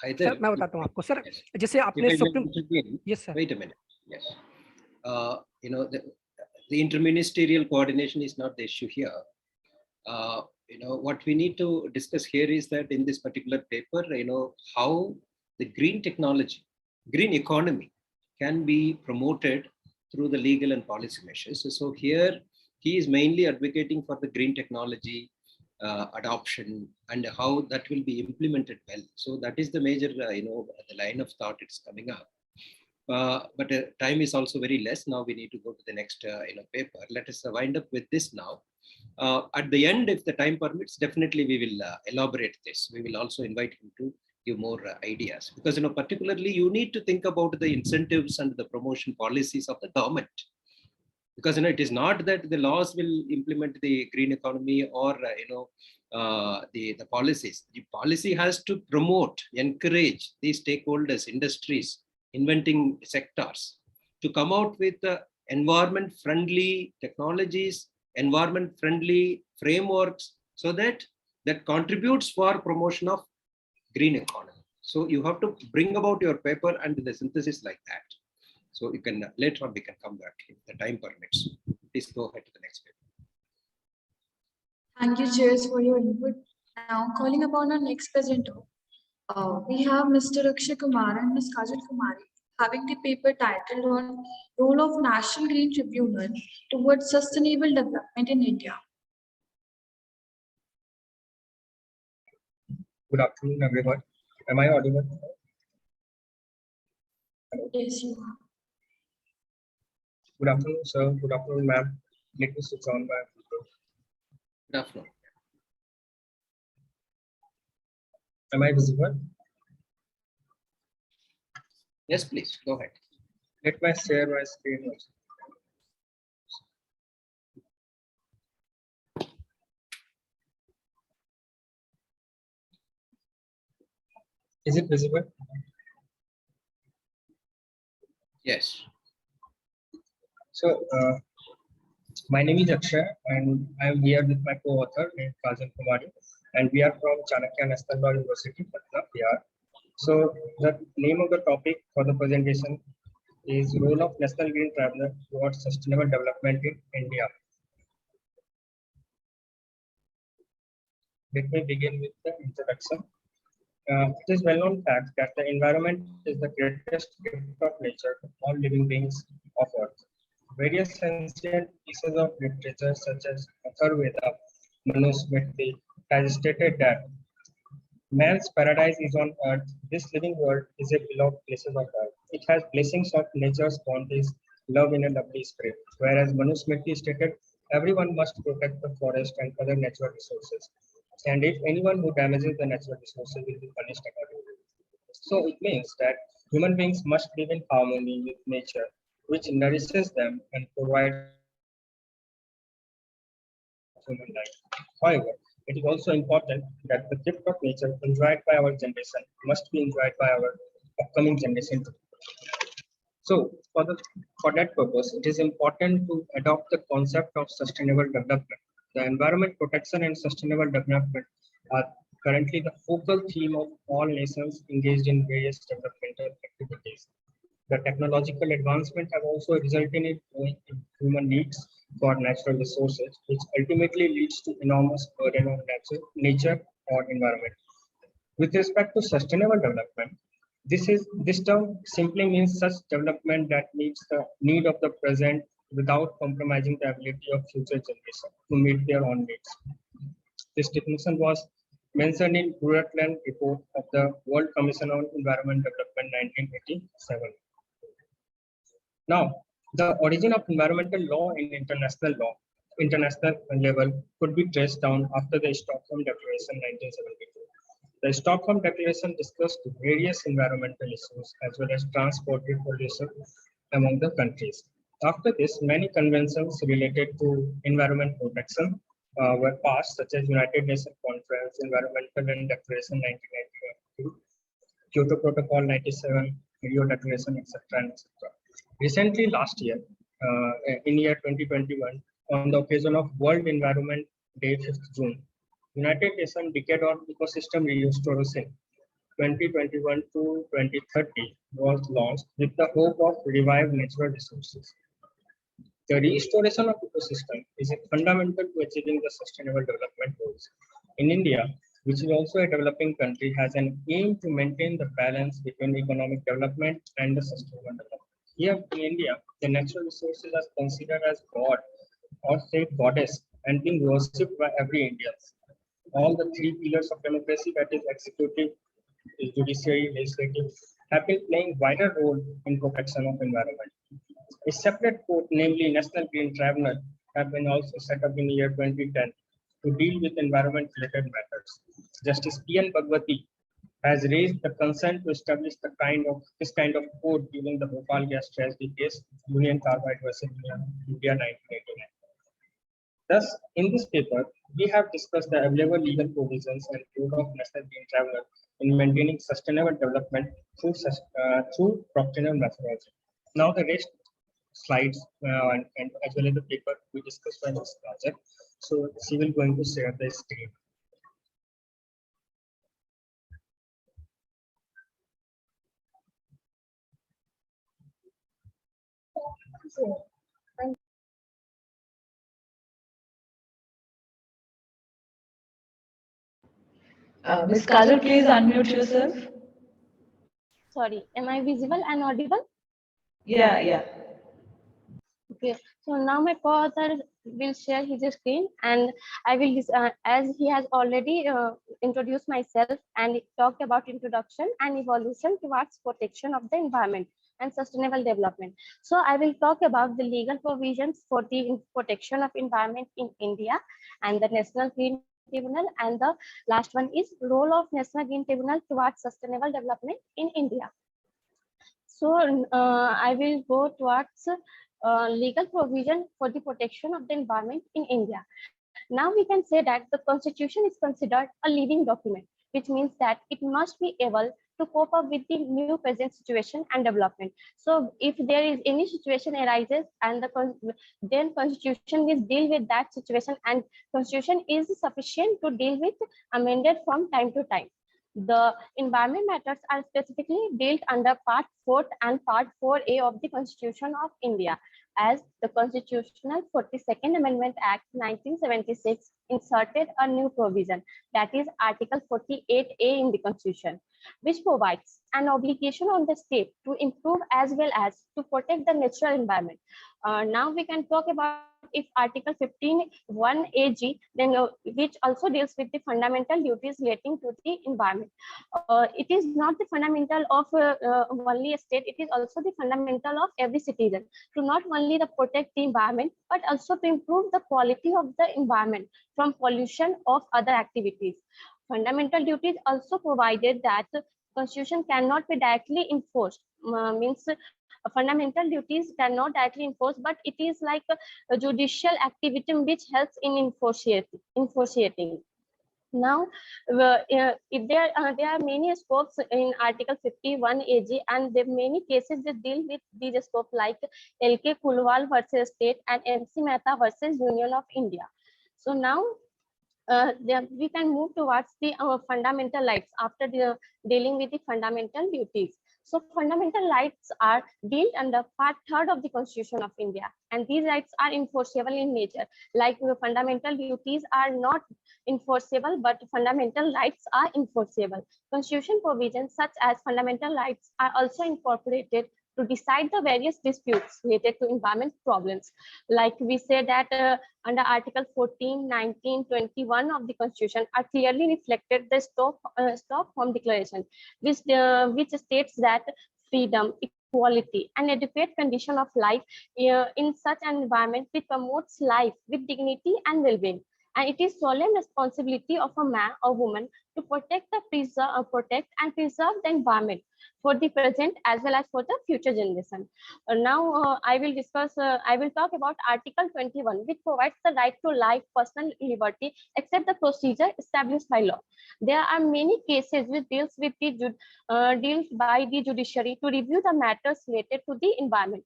either. Sir मैं बताता हूँ आपको sir, Yes. जैसे आपने supreme, Yes, sir. Wait a minute. Yes. You know, the interministerial coordination is not the issue here. You know, what we need to discuss here is that in this particular paper, you know, how the green technology, green economy can be promoted through the legal and policy measures. So here, he is mainly advocating for the green technology adoption and how that will be implemented well. So that is the major, the line of thought it's coming up. But time is also very less. Now we need to go to the next paper. Let us wind up with this now. At the end, if the time permits, definitely we will elaborate this. We will also invite him to give more ideas, because particularly you need to think about the incentives and the promotion policies of the government, because it is not that the laws will implement the green economy or the policies. The policy has to promote, encourage these stakeholders, industries, inventing sectors to come out with environment friendly technologies, environment friendly frameworks, so that contributes for promotion of green economy. So you have to bring about your paper and the synthesis like that. So you can later on we can come back if the time permits. Please go ahead to the next paper. Thank you, chairs, for your input. Now, calling upon our next presenter, we have Mr. Akshay Kumar and Ms. Kajal Kumari having the paper titled on Role of National Green Tribunal towards Sustainable Development in India. Good afternoon, everyone. Am I audible? Yes, you are. Good afternoon, sir. Good afternoon, ma'am. Let me switch on my video. Good afternoon. Am I visible? Yes, please go ahead. Let me share my screen also. Is it visible? Yes. So, my name is Akshay, and I am here with my co-author named Kajal Kumari, and we are from Chanakya National Law University, Patna, Bihar. So, the name of the topic for the presentation is Role of National Green Tribunal towards Sustainable Development in India. Let me begin with the introduction. It is well-known fact that the environment is the greatest gift of nature to all living beings of Earth. Various ancient pieces of literature such as Atharvaveda, Manusmriti has stated that man's paradise is on Earth. This living world is a beloved place of Earth. It has blessings of nature's bounties, love in a lovely spirit. Whereas Manusmriti stated, everyone must protect the forest and other natural resources. And if anyone who damages the natural resources will be punished accordingly. So it means that human beings must live in harmony with nature, which nourishes them and provides human life. However, it is also important that the gift of nature enjoyed by our generation must be enjoyed by our upcoming generation too. So for that purpose, it is important to adopt the concept of sustainable development. The environment protection and sustainable development are currently the focal theme of all nations engaged in various developmental activities. The technological advancement have also resulted in human needs for natural resources, which ultimately leads to enormous burden on nature or environment. With respect to sustainable development, this term simply means such development that meets the need of the present without compromising the ability of future generations to meet their own needs. This definition was mentioned in Brundtland report of the World Commission on Environment Development 1987. Now, the origin of environmental law in international level could be traced down after the Stockholm Declaration 1972. The Stockholm Declaration discussed various environmental issues as well as transported pollution among the countries. After this, many conventions related to environment protection were passed, such as United Nations Conference, Environmental and Declaration 1992, Kyoto Protocol 97, Rio Declaration, etc. Recently, last year, in year 2021, on the occasion of World Environment Day, 5th June, United Nations Decade on Ecosystem Restoration 2021 to 2030 was launched with the hope of revive natural resources. The restoration of ecosystem is fundamental to achieving the sustainable development goals. In India, which is also a developing country, has an aim to maintain the balance between economic development and the sustainable development. Here in India, the natural resources are considered as God or state goddess and being worshipped by every Indian. All the three pillars of democracy, that is executive, judiciary, legislative, have been playing vital role in protection of environment. A separate court, namely National Green Tribunal, have been also set up in the year 2010 to deal with environment-related matters. Justice P.N. Bhagwati has raised the concern to establish this kind of court during the Bhopal gas tragedy case, Union Carbide versus India 1989. Thus, in this paper, we have discussed the available legal provisions and role of National Green Tribunal in maintaining sustainable development through proctrinal methodology. Now, the rest slides and as well as the paper we discussed by this project. So, she will going to share the screen. Ms. Kajal, please unmute yourself. Sorry, am I visible and audible? Yeah. Okay, so now my co-author will share his screen, and I will, as he has already introduced myself and talked about introduction and evolution towards protection of the environment and sustainable development. So I will talk about the legal provisions for the protection of environment in India and the National Green Tribunal, and the last one is role of National Green Tribunal towards sustainable development in India. So I will go towards legal provision for the protection of the environment in India. Now we can say that the Constitution is considered a living document, which means that it must be able to cope up with the new present situation and development. So if there is any situation arises, and then Constitution will deal with that situation, and Constitution is sufficient to deal with amended from time to time. The environment matters are specifically dealt under Part 4 and Part 4A of the Constitution of India, as the Constitutional 42nd Amendment Act 1976 inserted a new provision, that is Article 48A in the Constitution, which provides an obligation on the state to improve as well as to protect the natural environment. Now we can talk about if Article 15(1) AG, then which also deals with the fundamental duties relating to the environment. It is not the fundamental of only a state; it is also the fundamental of every citizen to not only protect the environment but also to improve the quality of the environment from pollution of other activities. Fundamental duties also provided that Constitution cannot be directly enforced. Means fundamental duties cannot directly enforce, but it is like a judicial activity which helps in enforcing. Now, if there are many scopes in Article 51 AG, and there are many cases that deal with these scopes, like LK Kulwal versus State and MC Mehta versus Union of India. So now we can move towards the fundamental rights after dealing with the fundamental duties. So fundamental rights are dealt under Part 3 of the Constitution of India, and these rights are enforceable in nature. Like fundamental duties are not enforceable, but fundamental rights are enforceable. Constitution provisions such as fundamental rights are also incorporated to decide the various disputes related to environment problems. Like we say that under Article 14, 19, 21 of the Constitution are clearly reflected the Stockholm Declaration, which states that freedom, equality, and adequate condition of life in such an environment which promotes life with dignity and well-being. And it is solemn responsibility of a man or woman to protect and preserve the environment for the present as well as for the future generation. Now I will talk about Article 21, which provides the right to life, personal liberty, except the procedure established by law. There are many cases which deals by the judiciary to review the matters related to the environment.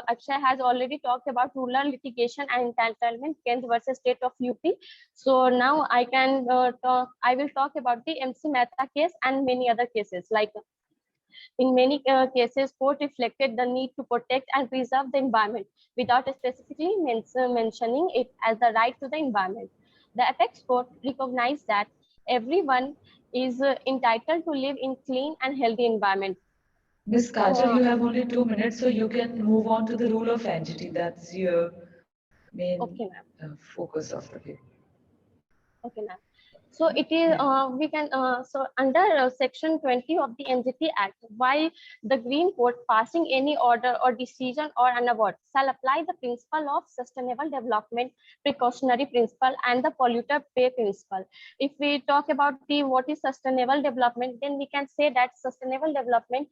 Akshay has already talked about rural litigation and entitlement claims versus State of UP. So now I will talk about the MC Mehta case and many other cases. Like in many cases, court reflected the need to protect and preserve the environment without specifically mentioning it as the right to the environment. The apex court recognized that everyone is entitled to live in clean and healthy environment. Miss Kajal, you have only 2 minutes, so you can move on to the rule of entity. That's your main Okay, ma'am. focus of the paper. Okay, ma'am. So it is, we can, so under section 20 of the NGT Act, why the Green Court passing any order or decision or an award shall apply the principle of sustainable development, precautionary principle, and the polluter pay principle. If we talk about the what is sustainable development, then we can say that sustainable development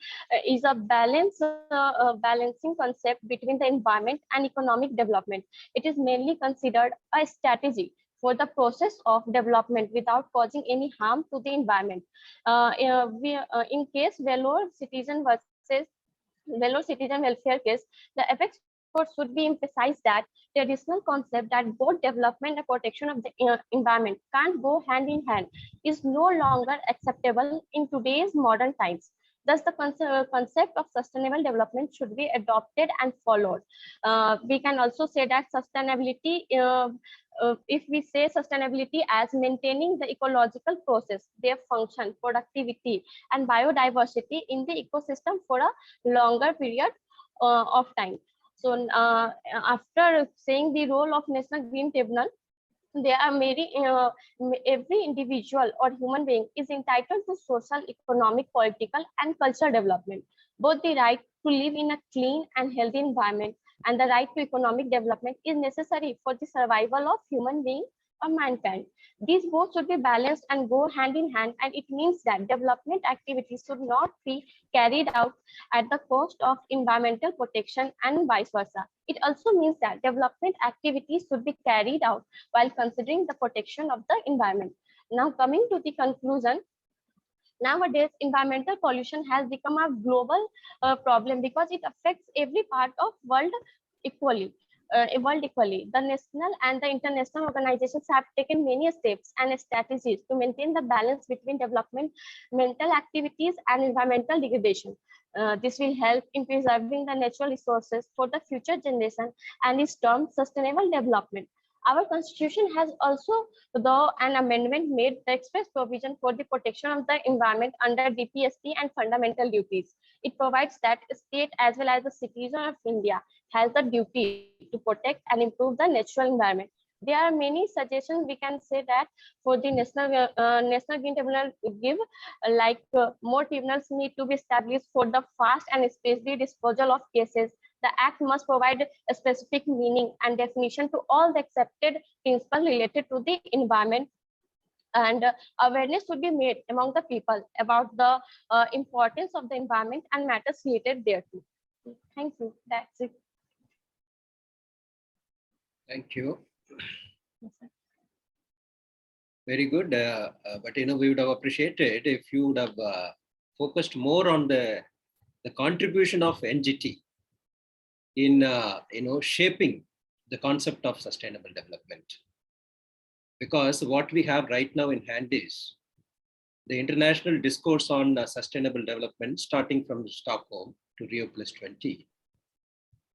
is a balancing concept between the environment and economic development. It is mainly considered a strategy for the process of development without causing any harm to the environment. In case Vellore citizen welfare case, the apex court should be emphasized that the additional concept that both development and protection of the environment can't go hand in hand is no longer acceptable in today's modern times. Thus, the concept of sustainable development should be adopted and followed. We can also say that sustainability, if we say sustainability as maintaining the ecological process, their function, productivity, and biodiversity in the ecosystem for a longer period of time. So after saying the role of National Green Tribunal, there are every individual or human being is entitled to social, economic, political, and cultural development. Both the right to live in a clean and healthy environment and the right to economic development is necessary for the survival of human beings or mankind. These both should be balanced and go hand in hand, and it means that development activities should not be carried out at the cost of environmental protection and vice versa. It also means that development activities should be carried out while considering the protection of the environment. Now, coming to the conclusion, nowadays environmental pollution has become a global problem because it affects every part of equally. World equally. The national and the international organizations have taken many steps and strategies to maintain the balance between developmental activities and environmental degradation. This will help in preserving the natural resources for the future generation and is termed sustainable development. Our constitution has also, though, an amendment made the express provision for the protection of the environment under DPSP and fundamental duties. It provides that state as well as the citizen of India has the duty to protect and improve the natural environment. There are many suggestions we can say that for the National Green Tribunal give, more tribunals need to be established for the fast and speedy disposal of cases. The Act must provide a specific meaning and definition to all the accepted principles related to the environment, and awareness should be made among the people about the importance of the environment and matters related thereto. Thank you. That's it. Thank you. Very good. But we would have appreciated if you would have focused more on the contribution of NGT in shaping the concept of sustainable development. Because what we have right now in hand is the international discourse on sustainable development, starting from Stockholm to Rio Plus 20,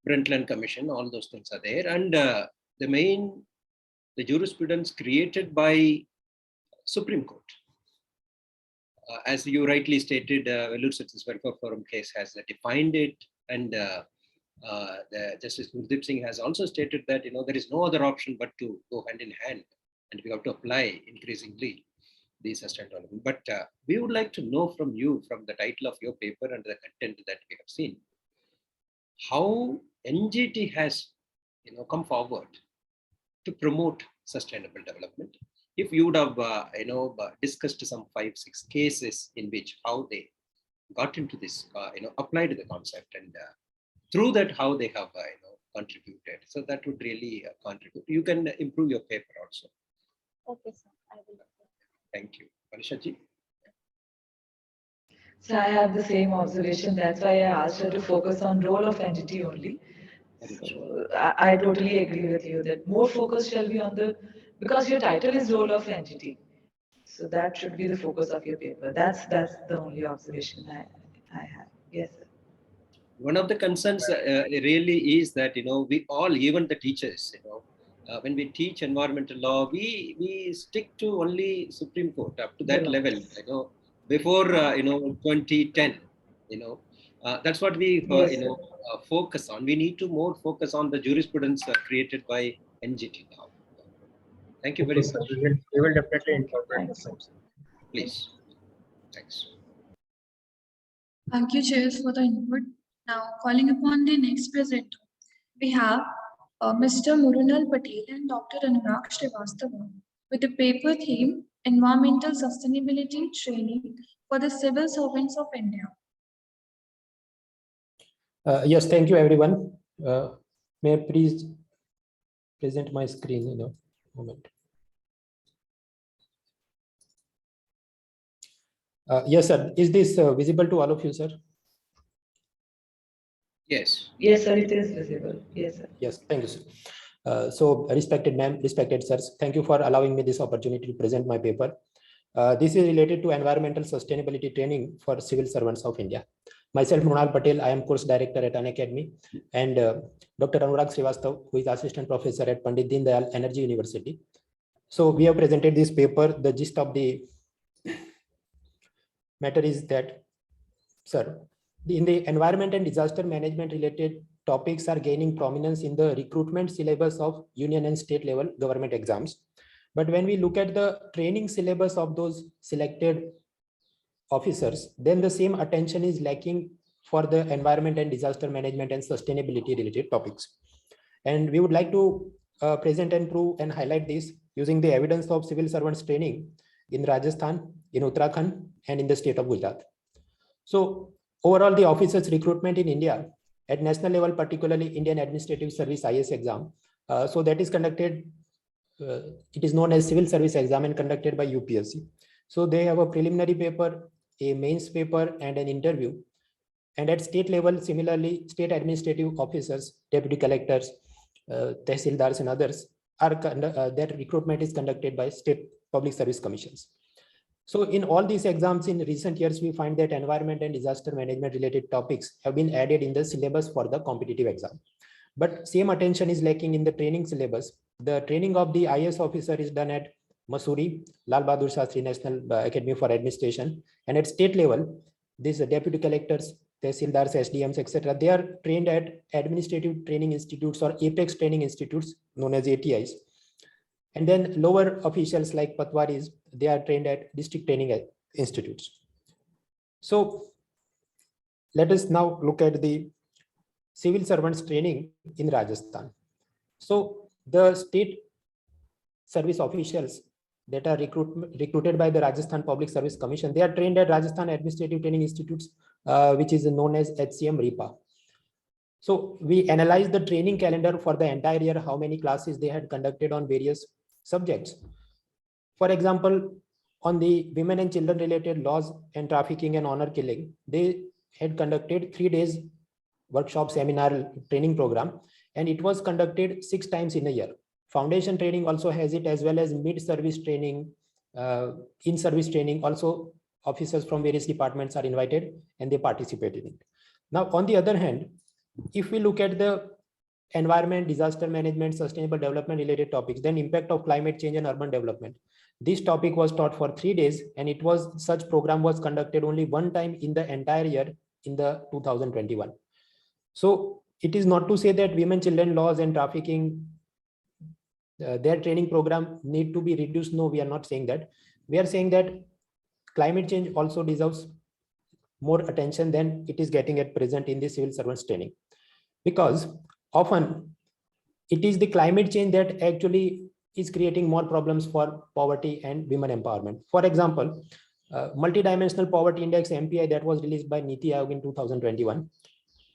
Brundtland Commission, all those things are there, and the jurisprudence created by Supreme Court. As you rightly stated, Vellore Citizens Welfare Forum case has defined it, and the Justice Gurdeep Singh has also stated that there is no other option but to go hand in hand, and we have to apply increasingly the sustainable development. But we would like to know from you, from the title of your paper and the content that we have seen, how NGT has come forward to promote sustainable development. If you would have discussed some 5-6 cases in which how they got into this, applied the concept, and through that how they have contributed. So that would really contribute. You can improve your paper also. Okay, sir. I will. Thank you. Manisha-ji. So I have the same observation. That's why I asked her to focus on role of entity only. So I totally agree with you that more focus shall be on because your title is role of entity. So that should be the focus of your paper. That's the only observation I have. Yes, sir. One of the concerns really is that we all, even the teachers, when we teach environmental law, we stick to only Supreme Court up to that level. Before 2010, That's what we Yes, sir. focus on. We need to more focus on the jurisprudence created by NGT now. Thank you Okay, very sir. much. We will definitely Okay, incorporate the thank you. same. Please. Thanks. Thank you, chairs, for the input. Now, calling upon the next presenter, we have Mr. Murunal Patel and Dr. Anurag Srivastava with the paper theme Environmental Sustainability Training for the Civil Servants of India. Yes, thank you, everyone. May I please present my screen in a moment. Yes, sir. Is this visible to all of you, sir? Yes. Yes, sir, it is visible. Yes, sir. Yes, thank you, sir. So, respected ma'am, respected sirs, thank you for allowing me this opportunity to present my paper. This is related to environmental sustainability training for civil servants of India. Myself, Mrunal Patel, I am course director at Unacademy, and Dr. Anurag Srivastav, who is assistant professor at Pandit Deen Dayal Energy University. So we have presented this paper. The gist of the matter is that, sir, in the environment and disaster management related topics are gaining prominence in the recruitment syllabus of union and state level government exams. But when we look at the training syllabus of those selected officers, then the same attention is lacking for the environment and disaster management and sustainability related topics. And we would like to present and prove and highlight this using the evidence of civil servants training in Rajasthan, in Uttarakhand, and in the state of Gujarat. So overall, the officers recruitment in India at national level, particularly Indian Administrative Service IS exam. So that is conducted, it is known as civil service exam and conducted by UPSC. So they have a preliminary paper, a mains paper, and an interview. And at state level, similarly, state administrative officers, deputy collectors, tehsildars, and others are that recruitment is conducted by state public service commissions. So in all these exams in recent years, we find that environment and disaster management related topics have been added in the syllabus for the competitive exam. But same attention is lacking in the training syllabus. The training of the IS officer is done at Mussoorie, Lal Bahadur Shastri National Academy for Administration. And at state level, these deputy collectors, tehsildars, SDMs, etc., they are trained at administrative training institutes or apex training institutes known as ATIs. And then lower officials like patwaris, they are trained at district training institutes. So let us now look at the civil servants training in Rajasthan. So the state service officials that are recruited by the Rajasthan Public Service Commission, they are trained at Rajasthan Administrative Training Institutes, which is known as HCM RIPA. So we analyzed the training calendar for the entire year, how many classes they had conducted on various subjects. For example, on the women and children related laws and trafficking and honor killing, they had conducted 3 days workshop seminar training program, and it was conducted 6 times in a year. Foundation training also has it, as well as mid-service training, in-service training. Also, officers from various departments are invited and they participate in it. Now, on the other hand, if we look at the environment, disaster management, sustainable development related topics, then impact of climate change and urban development. This topic was taught for 3 days, and it was such program was conducted only 1 time in the entire year in the 2021. So it is not to say that women, children laws and trafficking, their training program need to be reduced. No, we are not saying that. We are saying that climate change also deserves more attention than it is getting at present in the civil servants training, because often it is the climate change that actually is creating more problems for poverty and women empowerment. For example, multidimensional poverty index MPI that was released by Niti Aayog in 2021.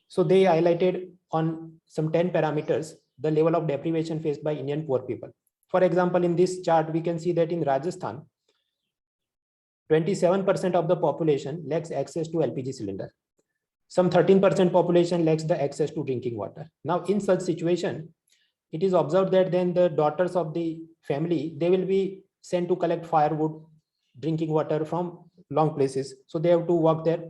So they highlighted on some 10 parameters the level of deprivation faced by Indian poor people. For example, in this chart, we can see that in Rajasthan, 27% of the population lacks access to LPG cylinder. Some 13% population lacks the access to drinking water. Now, in such situation, it is observed that then the daughters of the family, they will be sent to collect firewood, drinking water from long places. So they have to walk there.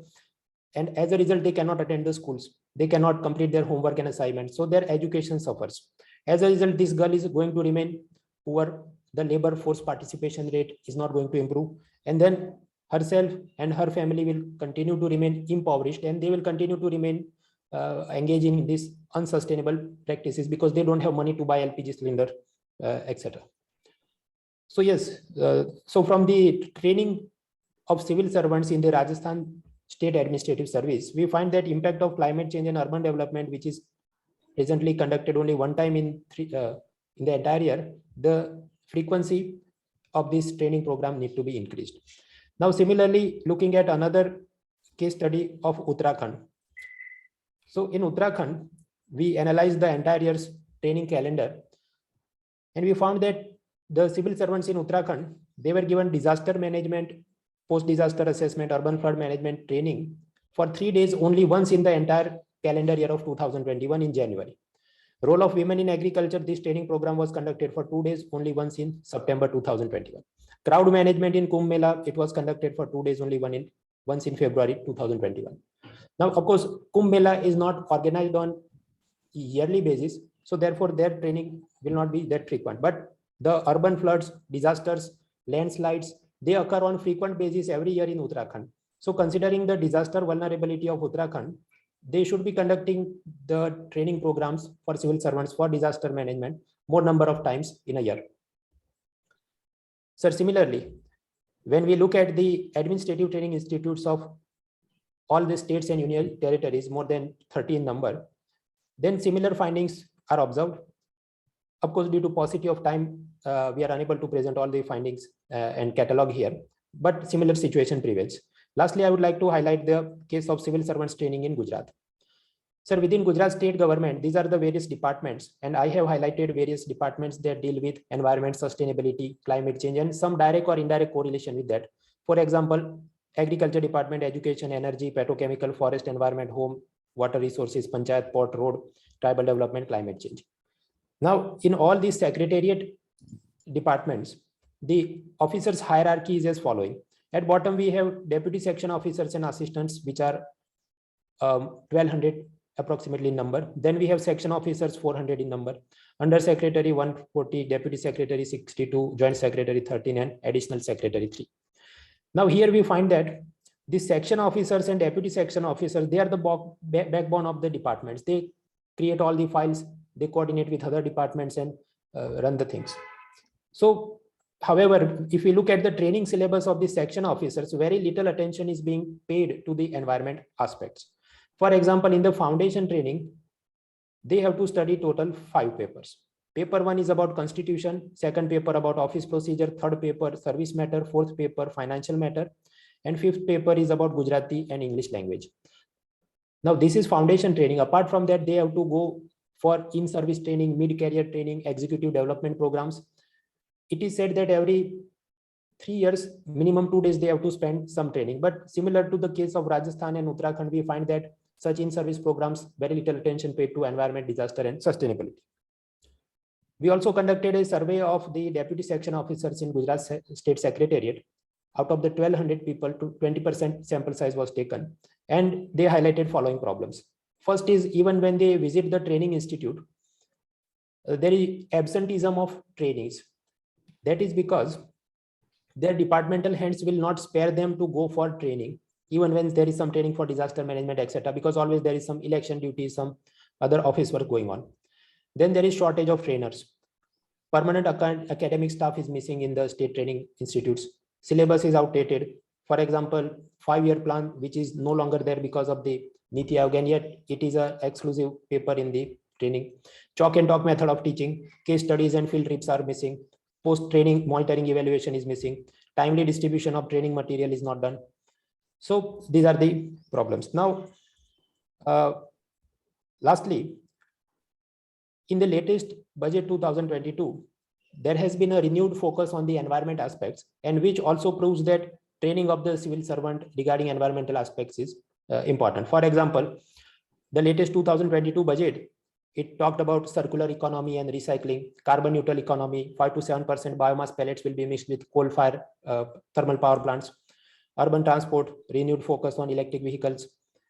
And as a result, they cannot attend the schools. They cannot complete their homework and assignments. So their education suffers. As a result, this girl is going to remain poor. The labor force participation rate is not going to improve. And then herself and her family will continue to remain impoverished, and they will continue to remain engaging in these unsustainable practices because they don't have money to buy LPG cylinder, etc. So yes, so from the training of civil servants in the Rajasthan State Administrative Service, we find that impact of climate change and urban development, which is presently conducted only one time in the entire year, the frequency of this training program need to be increased. Now, similarly, looking at another case study of Uttarakhand. So in Uttarakhand, we analyzed the entire year's training calendar, and we found that the civil servants in Uttarakhand, they were given disaster management, post-disaster assessment, urban flood management training for 3 days only once in the entire calendar year of 2021 in January. Role of women in agriculture, this training program was conducted for 2 days only once in September 2021. Crowd management in Kumbh Mela, it was conducted for 2 days only once in February 2021. Now, of course, Kumbh Mela is not organized on yearly basis, so therefore their training will not be that frequent. But the urban floods, disasters, landslides, they occur on frequent basis every year in Uttarakhand. So considering the disaster vulnerability of Uttarakhand, they should be conducting the training programs for civil servants for disaster management more number of times in a year. Sir, similarly, when we look at the administrative training institutes of all the states and union territories, more than 30 in number, then similar findings are observed. Of course, due to paucity of time, we are unable to present all the findings and catalog here, but similar situation prevails. Lastly, I would like to highlight the case of civil servants training in Gujarat. Sir, within Gujarat state government, these are the various departments, and I have highlighted various departments that deal with environment, sustainability, climate change, and some direct or indirect correlation with that. For example, agriculture department, education, energy, petrochemical, forest, environment, home, water resources, panchayat, port, road, tribal development, climate change. Now, in all these secretariat departments, the officers' hierarchy is as following. At bottom, we have deputy section officers and assistants, which are 1200 approximately in number. Then we have section officers, 400 in number. Under secretary, 140, deputy secretary, 62, joint secretary, 13, and additional secretary, 3. Now here we find that the section officers and deputy section officers, they are the backbone of the departments. They create all the files, they coordinate with other departments and run the things. So, however, if we look at the training syllabus of the section officers, very little attention is being paid to the environment aspects. For example, in the foundation training, they have to study total 5 papers. Paper 1 is about constitution, second paper about office procedure, third paper service matter, fourth paper financial matter, and fifth paper is about Gujarati and English language. Now, this is foundation training. Apart from that, they have to go for in-service training, mid-career training, executive development programs. It is said that every 3 years, minimum 2 days, they have to spend some training. But similar to the case of Rajasthan and Uttarakhand, we find that such in-service programs, very little attention paid to environment, disaster, and sustainability. We also conducted a survey of the deputy section officers in Gujarat State Secretariat. Out of the 1200 people, 20% sample size was taken, and they highlighted following problems. First is, even when they visit the training institute, there is absenteeism of trainings. That is because their departmental heads will not spare them to go for training, even when there is some training for disaster management, etc., because always there is some election duties, some other office work going on. Then there is shortage of trainers. Permanent academic staff is missing in the state training institutes. Syllabus is outdated. For example, 5-year plan, which is no longer there because of the Niti Aayog, and yet it is an exclusive paper in the training. Chalk and talk method of teaching, case studies and field trips are missing. Post-training monitoring evaluation is missing. Timely distribution of training material is not done. So these are the problems. Now, lastly, in the latest budget 2022, there has been a renewed focus on the environment aspects, and which also proves that training of the civil servant regarding environmental aspects is important. For example, the latest 2022 budget, it talked about circular economy and recycling, carbon neutral economy, 5 to 7% biomass pellets will be mixed with coal fire thermal power plants, urban transport, renewed focus on electric vehicles.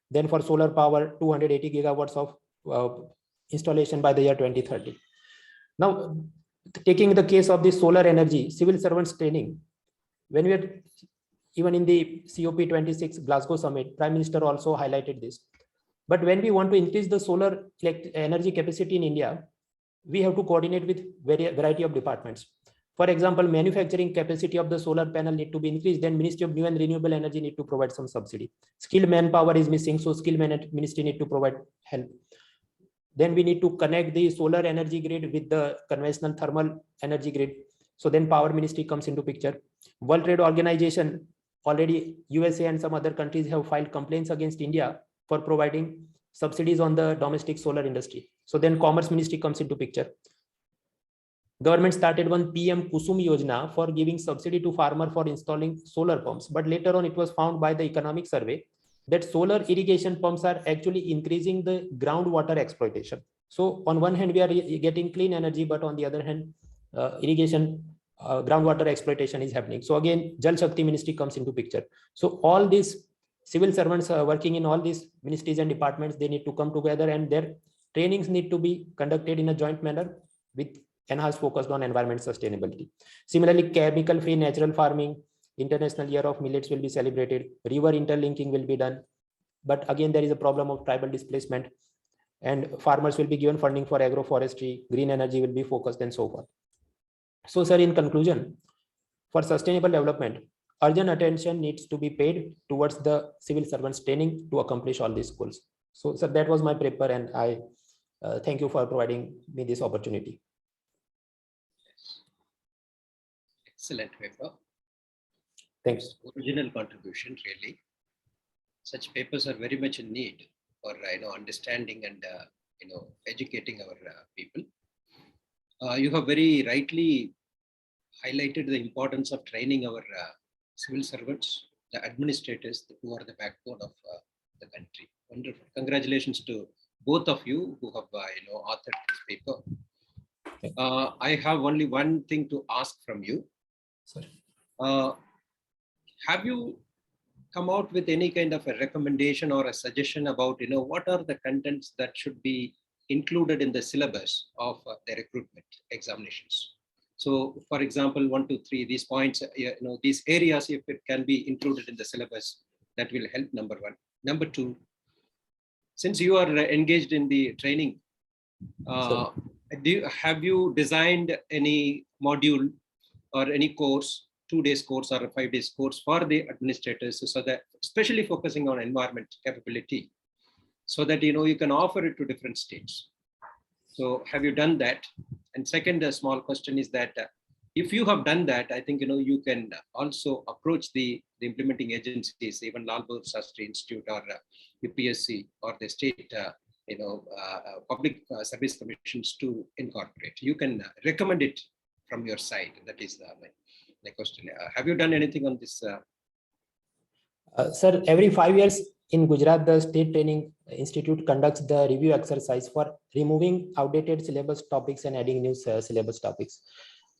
Then for solar power, 280 gigawatts of installation by the year 2030. Now, taking the case of the solar energy, civil servants training, when we are even in the COP26 Glasgow summit, Prime Minister also highlighted this. But when we want to increase the solar energy capacity in India, we have to coordinate with variety of departments. For example, manufacturing capacity of the solar panel need to be increased. Then Ministry of New and Renewable Energy need to provide some subsidy. Skilled manpower is missing, so skilled ministry need to provide help. Then we need to connect the solar energy grid with the conventional thermal energy grid. So then power ministry comes into picture. World Trade Organization, already USA and some other countries have filed complaints against India for providing subsidies on the domestic solar industry. So then commerce ministry comes into picture. Government started one PM Kusum Yojana for giving subsidy to farmer for installing solar pumps. But later on, it was found by the economic survey that solar irrigation pumps are actually increasing the groundwater exploitation. So on one hand, we are getting clean energy, but on the other hand, irrigation groundwater exploitation is happening. So again, Jal Shakti ministry comes into picture. So all these civil servants working in all these ministries and departments, they need to come together, and their trainings need to be conducted in a joint manner with enhanced focus on environment sustainability. Similarly, chemical-free natural farming, International Year of Millets will be celebrated, river interlinking will be done. But again, there is a problem of tribal displacement, and farmers will be given funding for agroforestry, green energy will be focused, and so forth. So, sir, in conclusion, for sustainable development, urgent attention needs to be paid towards the civil servants training to accomplish all these goals. So, sir, that was my paper, and I thank you for providing me this opportunity. Excellent paper. Thanks. Original contribution, really. Such papers are very much in need for understanding and educating our people. You have very rightly highlighted the importance of training our civil servants, the administrators, who are the backbone of the country. Wonderful. Congratulations to both of you who have authored this paper. I have only one thing to ask from you. Sorry. Have you come out with any kind of a recommendation or a suggestion about what are the contents that should be included in the syllabus of the recruitment examinations? So, for example, 1, 2, 3, these points, these areas, if it can be included in the syllabus, that will help. Number one. Number two, since you are engaged in the training, have you designed any module or any course, 2 days course or a 5 days course for the administrators, so that especially focusing on environment capability, so that you can offer it to different states? So have you done that? And second, a small question is that if you have done that, I think you can also approach the implementing agencies, even Lal Bahadur Shastri Institute or UPSC or the state public service commissions to incorporate. You can recommend it from your side. That is my question. Have you done anything on this? Sir, every 5 years in Gujarat, the State Training Institute conducts the review exercise for removing outdated syllabus topics and adding new syllabus topics.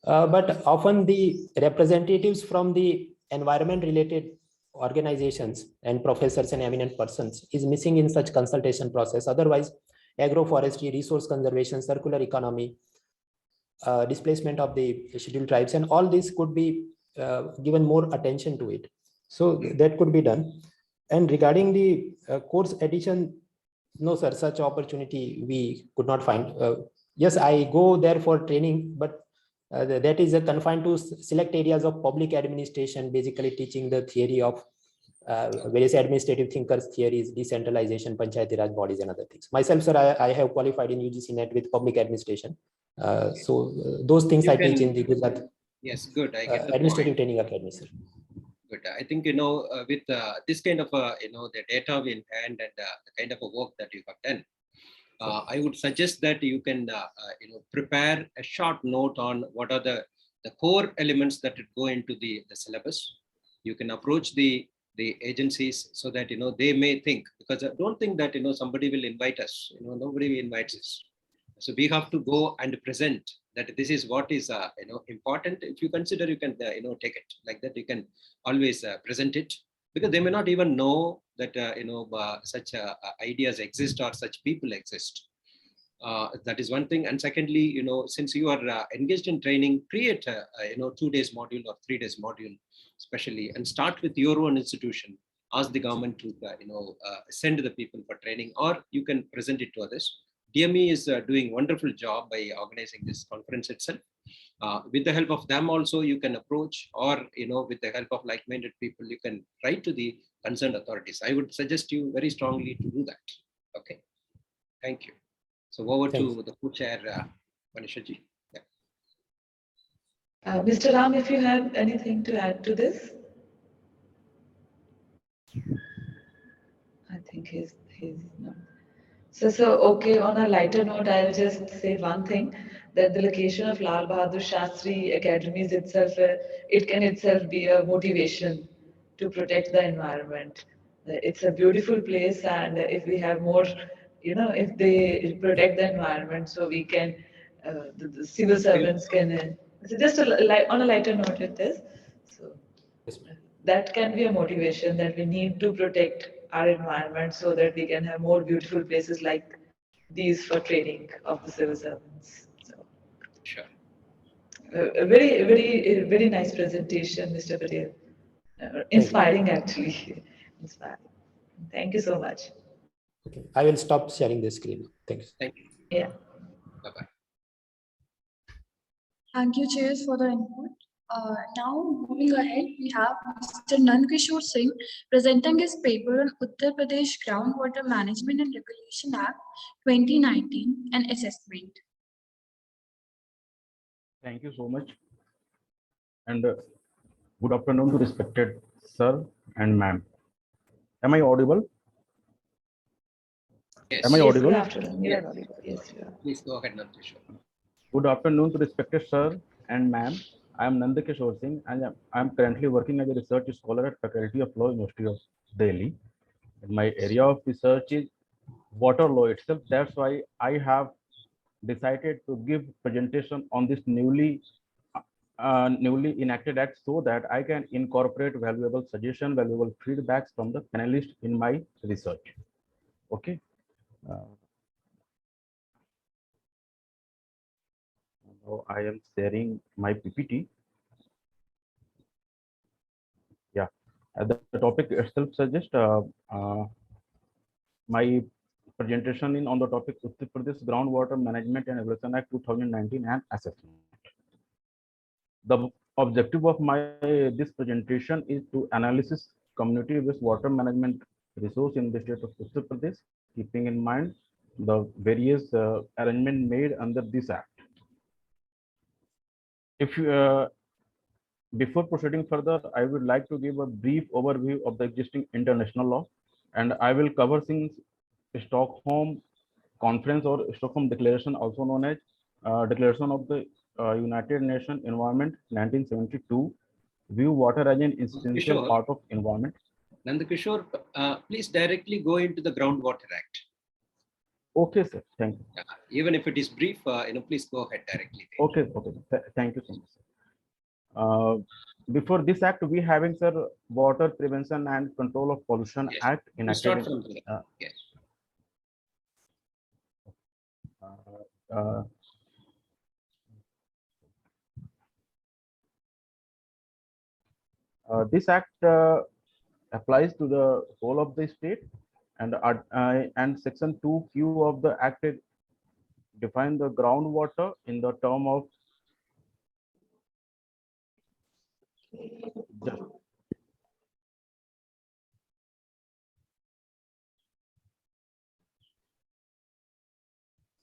But often the representatives from the environment-related organizations and professors and eminent persons is missing in such consultation process. Otherwise, agroforestry, resource conservation, circular economy, displacement of the scheduled tribes, and all this could be given more attention to it. So that could be done. And regarding the course addition, no, sir, such opportunity we could not find. Yes, I go there for training, but that is confined to select areas of public administration, basically teaching the theory of various administrative thinkers theories, decentralization, panchayati raj bodies, and other things. Myself, sir, I have qualified in UGC NET with public administration. So those things I teach in the Gujarat. Yes, good. I get the Administrative point. Training Academy, sir. Good. I think with this kind of the data in hand and the kind of a work that you have done, I would suggest that you can prepare a short note on what are the core elements that would go into the syllabus. You can approach the agencies so that they may think, because I don't think that somebody will invite us. Nobody invites us. So we have to go and present that this is what is important. If you consider, you can take it like that. You can always present it, because they may not even know that such ideas exist or such people exist. That is one thing. And secondly, since you are engaged in training, create a 2 days module or 3 days module, especially, and start with your own institution. Ask the government to send the people for training, or you can present it to others. DME is doing wonderful job by organizing this conference itself. With the help of them also, you can approach, or with the help of like-minded people, you can write to the concerned authorities. I would suggest you very strongly to do that. Okay, thank you. So over Thanks. to the co-chair, Manisha ji. Yeah. Mr. Ram, if you have anything to add to this? I think he's not. So okay, on a lighter note, I'll just say one thing, that the location of Lal Bahadur Shastri Academies itself, it can itself be a motivation to protect the environment. It's a beautiful place, and if we have more, if they protect the environment, so we can, the civil servants can, so just on a lighter note with this. So that can be a motivation, that we need to protect our environment so that we can have more beautiful places like these for training of the civil servants. So, Sure. a very nice presentation, Mr. Patel. Inspiring, actually. Inspiring. Thank you so much. Okay, I will stop sharing the screen. Thanks. Thank you. Yeah. Bye-bye. Thank you, chairs, for the input. Now, moving ahead, we have Mr. Nandkishore Singh presenting his paper on Uttar Pradesh Groundwater Management and Regulation Act 2019 and assessment. Thank you so much. And good afternoon to respected sir and ma'am. Am I audible? Yes. Am I audible? Good afternoon. You are audible. Yes, you are. Please go ahead, Nandkishore. Good afternoon to respected sir and ma'am. I am Nandkishore Singh, and I am currently working as a research scholar at Faculty of Law, University of Delhi. And my area of research is water law itself. That's why I have decided to give presentation on this newly enacted act, so that I can incorporate valuable suggestions, valuable feedbacks from the panelists in my research. Okay. Now I am sharing my PPT. Yeah, the topic itself suggests my presentation on the topic Uttar Pradesh Groundwater Management and Regulation Act 2019 and assessment. The objective of this presentation is to analyze community-based water management resource in the state of Uttar Pradesh, keeping in mind the various arrangements made under this act. If you, before proceeding further, I would like to give a brief overview of the existing international law, and I will cover things Stockholm Conference or Stockholm Declaration, also known as Declaration of the United Nations Environment 1972, view water as an essential part of environment. Nandkishore, please directly go into the Groundwater Act. Okay, sir. Thank you. Yeah, even if it is brief, please go ahead directly. Okay. Thank you so much. Before this act, we having, sir, Water Prevention and Control of Pollution Act enacted. Start from there. Yes. This act applies to the whole of the state, and section 2Q of the act define the groundwater in the term of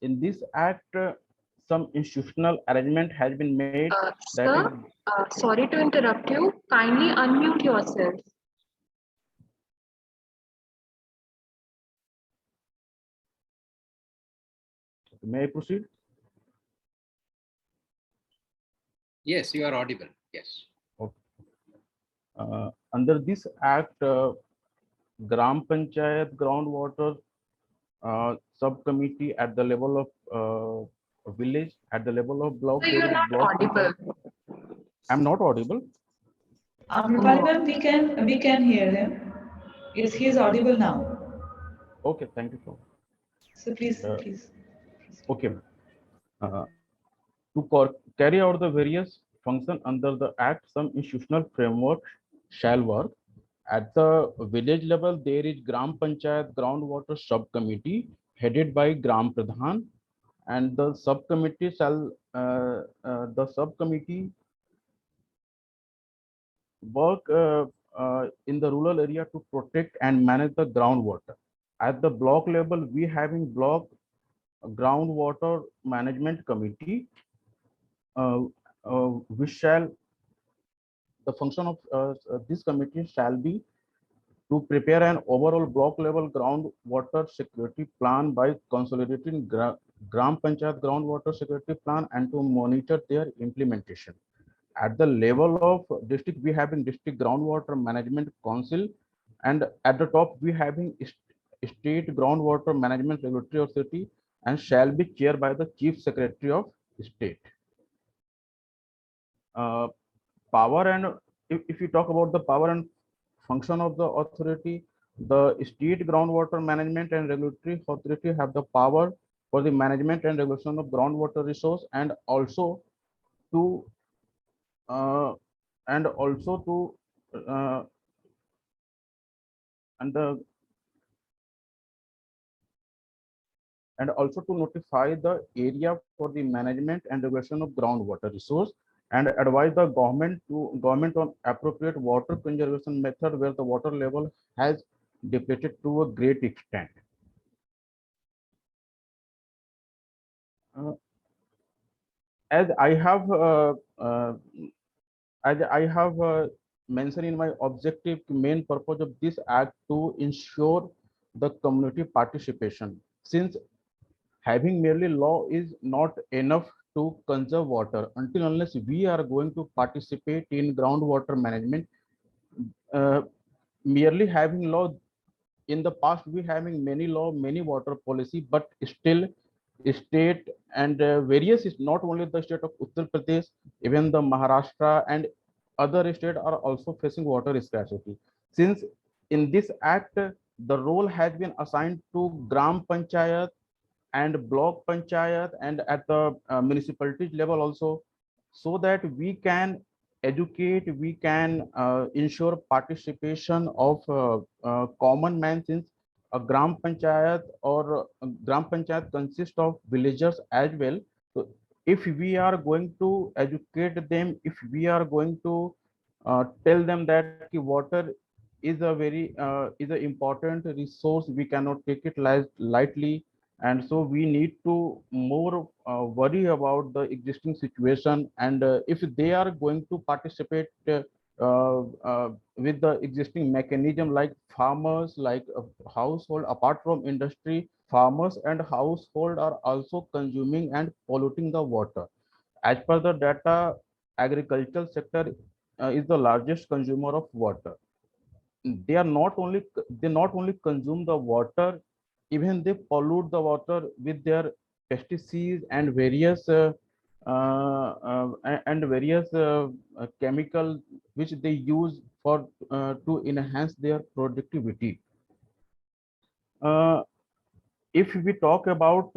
in this act. Some institutional arrangement has been made. Sir, sorry to interrupt you. Kindly unmute yourself. May I proceed? Yes, you are audible. Yes. Okay. Under this act, Gram Panchayat groundwater subcommittee at the level of village, at the level of block. So you are not audible. I'm not audible. We can hear him. Yes, he is audible now. Okay, thank you so much. So please. Okay. Uh, to carry out the various functions under the Act, some institutional framework shall work. At the village level, there is Gram Panchayat Groundwater Subcommittee headed by Gram Pradhan, and the subcommittee work in the rural area to protect and manage the groundwater. At the block level, we having block groundwater management committee, uh, which shall the function of this committee shall be to prepare an overall block level groundwater security plan by consolidating Gram Panchayat groundwater security plan and to monitor their implementation. At the level of district, we having district groundwater management council, and at the top we having state groundwater management regulatory authority, and shall be chaired by the chief secretary of state. Uh, Power and if you talk about the power and function of the authority, the state groundwater management and regulatory authority have the power for the management and regulation of groundwater resource, to uh, and also to uh, and the and also to notify the area for the management and regulation of groundwater resource, and advise the government on appropriate water conservation method where the water level has depleted to a great extent. Uh, as I have mentioned in my objective, main purpose of this act to ensure the community participation, since having merely law is not enough to conserve water until unless we are going to participate in groundwater management. Merely having law, in the past we having many law, many water policy, but still state and various is not only the state of Uttar Pradesh, even the Maharashtra and other states are also facing water scarcity. Since in this act the role has been assigned to Gram Panchayat and block panchayat and at the municipality level also, so that we can educate, we can ensure participation of common man, since a gram panchayat consists of villagers as well. So if we are going to educate them, if we are going to tell them that water is a very is an important resource, we cannot take it lightly, and so we need to more worry about the existing situation, and if they are going to participate with the existing mechanism, like farmers, like household, apart from industry, farmers and household are also consuming and polluting the water. As per the data, agricultural sector is the largest consumer of water. They not only consume the water, even they pollute the water with their pesticides and various chemical which they use for to enhance their productivity. uh, if we talk about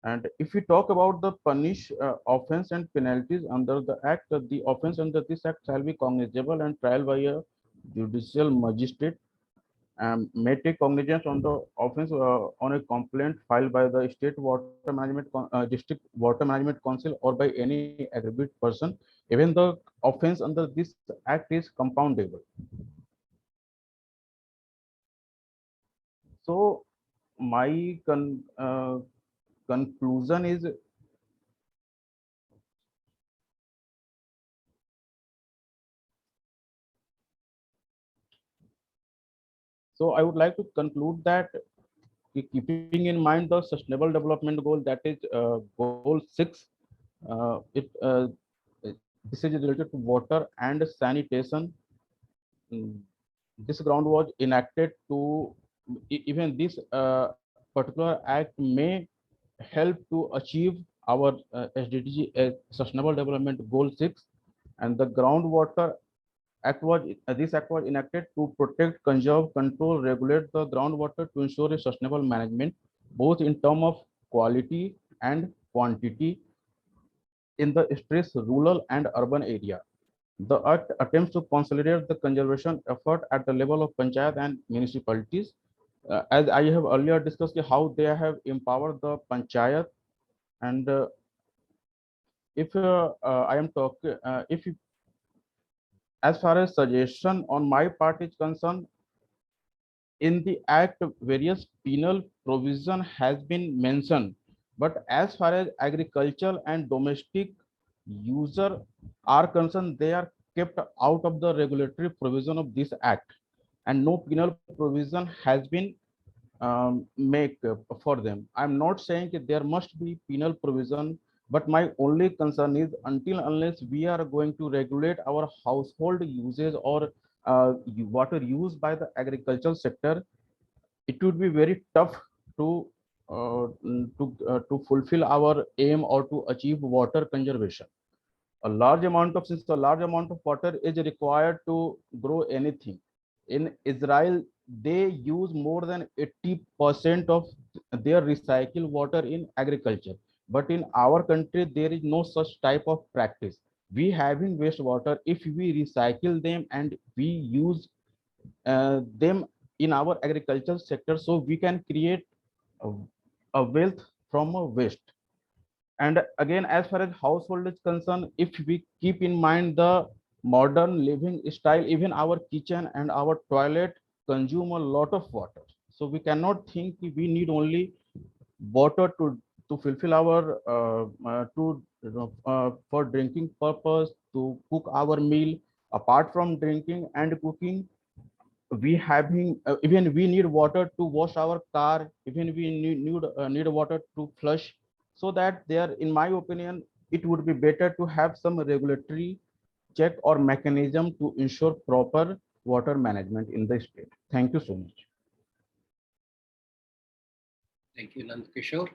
And if we talk about the punish offense and penalties under the act, the offense under this act shall be cognizable and trial by a judicial magistrate, may take cognizance on the offense on a complaint filed by the state water management district water management council or by any aggrieved person. Even the offense under this act is compoundable. So my conclusion is, so I would like to conclude that, keeping in mind the sustainable development goal, that is goal 6, this is related to water and sanitation. This ground was enacted to, even this particular act may help to achieve our SDG, Sustainable Development Goal 6. And the Groundwater Act was this act was enacted to protect, conserve, control, regulate the groundwater to ensure a sustainable management, both in terms of quality and quantity in the stressed rural and urban area. The act attempts to consolidate the conservation effort at the level of panchayat and municipalities. As I have earlier discussed, how they have empowered the panchayat, and if I am talking, if as far as suggestion on my part is concerned, in the act, various penal provision has been mentioned, but as far as agricultural and domestic user are concerned, they are kept out of the regulatory provision of this act, and no penal provision has been make for them. I'm not saying that there must be penal provision, but my only concern is until unless we are going to regulate our household uses or water used by the agricultural sector, it would be very tough to to fulfill our aim or to achieve water conservation. Since a large amount of water is required to grow anything. In Israel, they use more than 80% of their recycled water in agriculture. But in our country, there is no such type of practice. We having wastewater, if we recycle them and we use them in our agricultural sector, so we can create a, a wealth from a waste. And again, as far as household is concerned, if we keep in mind the modern living style, even our kitchen and our toilet consume a lot of water. So we cannot think we need only water to fulfill our for drinking purpose, to cook our meal. Apart from drinking and cooking, we having even we need water to wash our car, even we need water to flush. So that there, in my opinion, it would be better to have some regulatory check or mechanism to ensure proper water management in the state. Thank you so much. Thank you, Nand Kishore.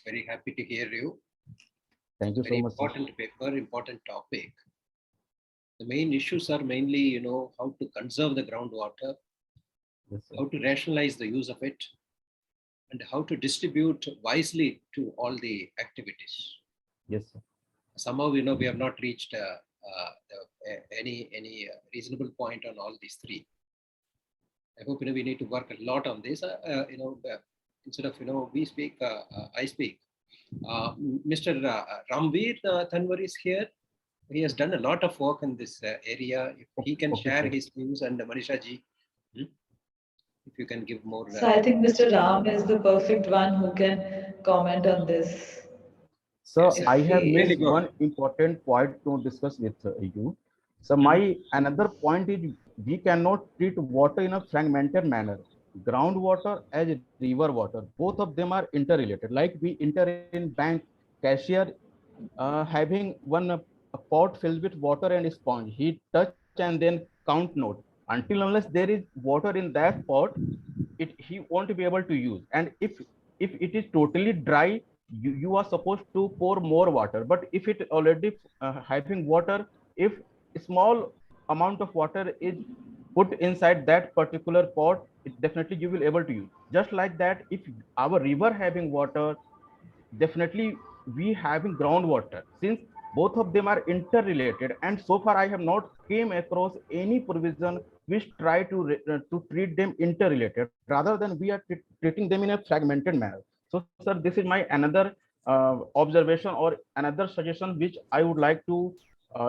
Very happy to hear you. Thank you so Very much. important paper, important topic. The main issues are mainly, how to conserve the groundwater, Yes, how to rationalize the use of it, and how to distribute wisely to all the activities. Yes, sir. Somehow, we have not reached any reasonable point on all these three. I hope we need to work a lot on this. Instead of we speak, I speak. Mr. Ramveer Tanwar is here. He has done a lot of work in this area. If he can share his views, and Manisha ji, if you can give more. So I think Mr. Ram is the perfect one who can comment on this. So Yes, I have really missed one important point to discuss with you. So my another point is, we cannot treat water in a fragmented manner. Groundwater as river water, both of them are interrelated. Like we enter in bank, cashier having a pot filled with water and a sponge. He touch and then count note. Until unless there is water in that pot, he won't be able to use. And if it is totally dry, you are supposed to pour more water. But if it already having water, if a small amount of water is put inside that particular pot, it definitely you will able to use. Just like that, if our river having water, definitely we having groundwater. Since both of them are interrelated, and so far I have not came across any provision which try to treat them interrelated, rather than we are treating them in a fragmented manner. So sir, this is my another observation or another suggestion which I would like to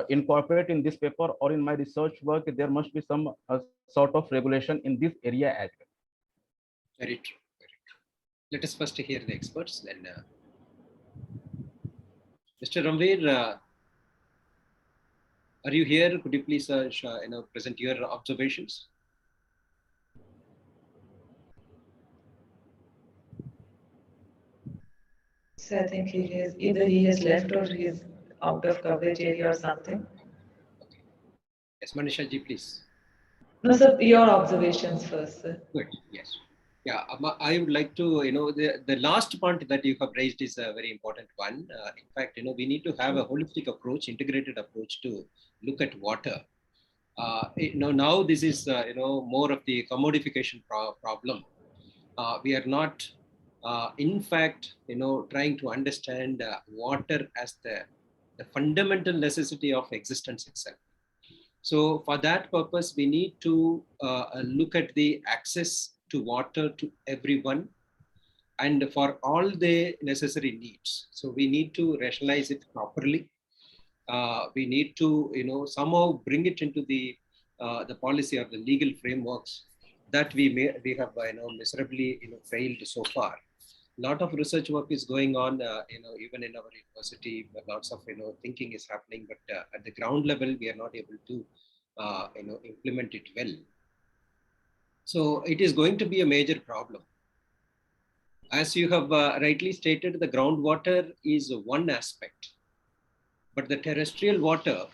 incorporate in this paper or in my research work. There must be some sort of regulation in this area as well. Very true. Very true. Let us first hear the experts, then Mr. Ramveer, are you here? Could you please present your observations? So I think either he has left or he is out of coverage area or something. Okay. Yes, Manisha ji, please. No, sir, your observations first, sir. Good. Yes. Yeah, I would like to, the last point that you have raised is a very important one. In fact, we need to have a holistic approach, integrated approach to look at water. Now this is, more of the commodification problem. We are not, in fact, trying to understand water as the fundamental necessity of existence itself. So for that purpose, we need to look at the access to water to everyone and for all the necessary needs. So we need to rationalize it properly. We need to, somehow bring it into the policy or the legal frameworks that we have, miserably, failed so far. A lot of research work is going on, even in our university. Lots of, thinking is happening, but at the ground level, we are not able to, implement it well. So it is going to be a major problem. As you have rightly stated, the groundwater is one aspect, but the terrestrial water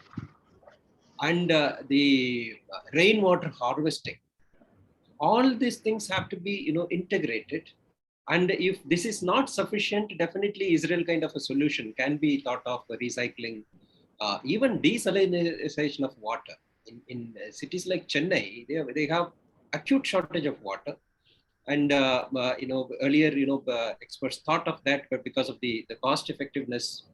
and the rainwater harvesting, all these things have to be, integrated. And if this is not sufficient, definitely Israel kind of a solution can be thought of, recycling, even desalinization of water. In cities like Chennai, they have acute shortage of water. And earlier, experts thought of that, but because of the cost effectiveness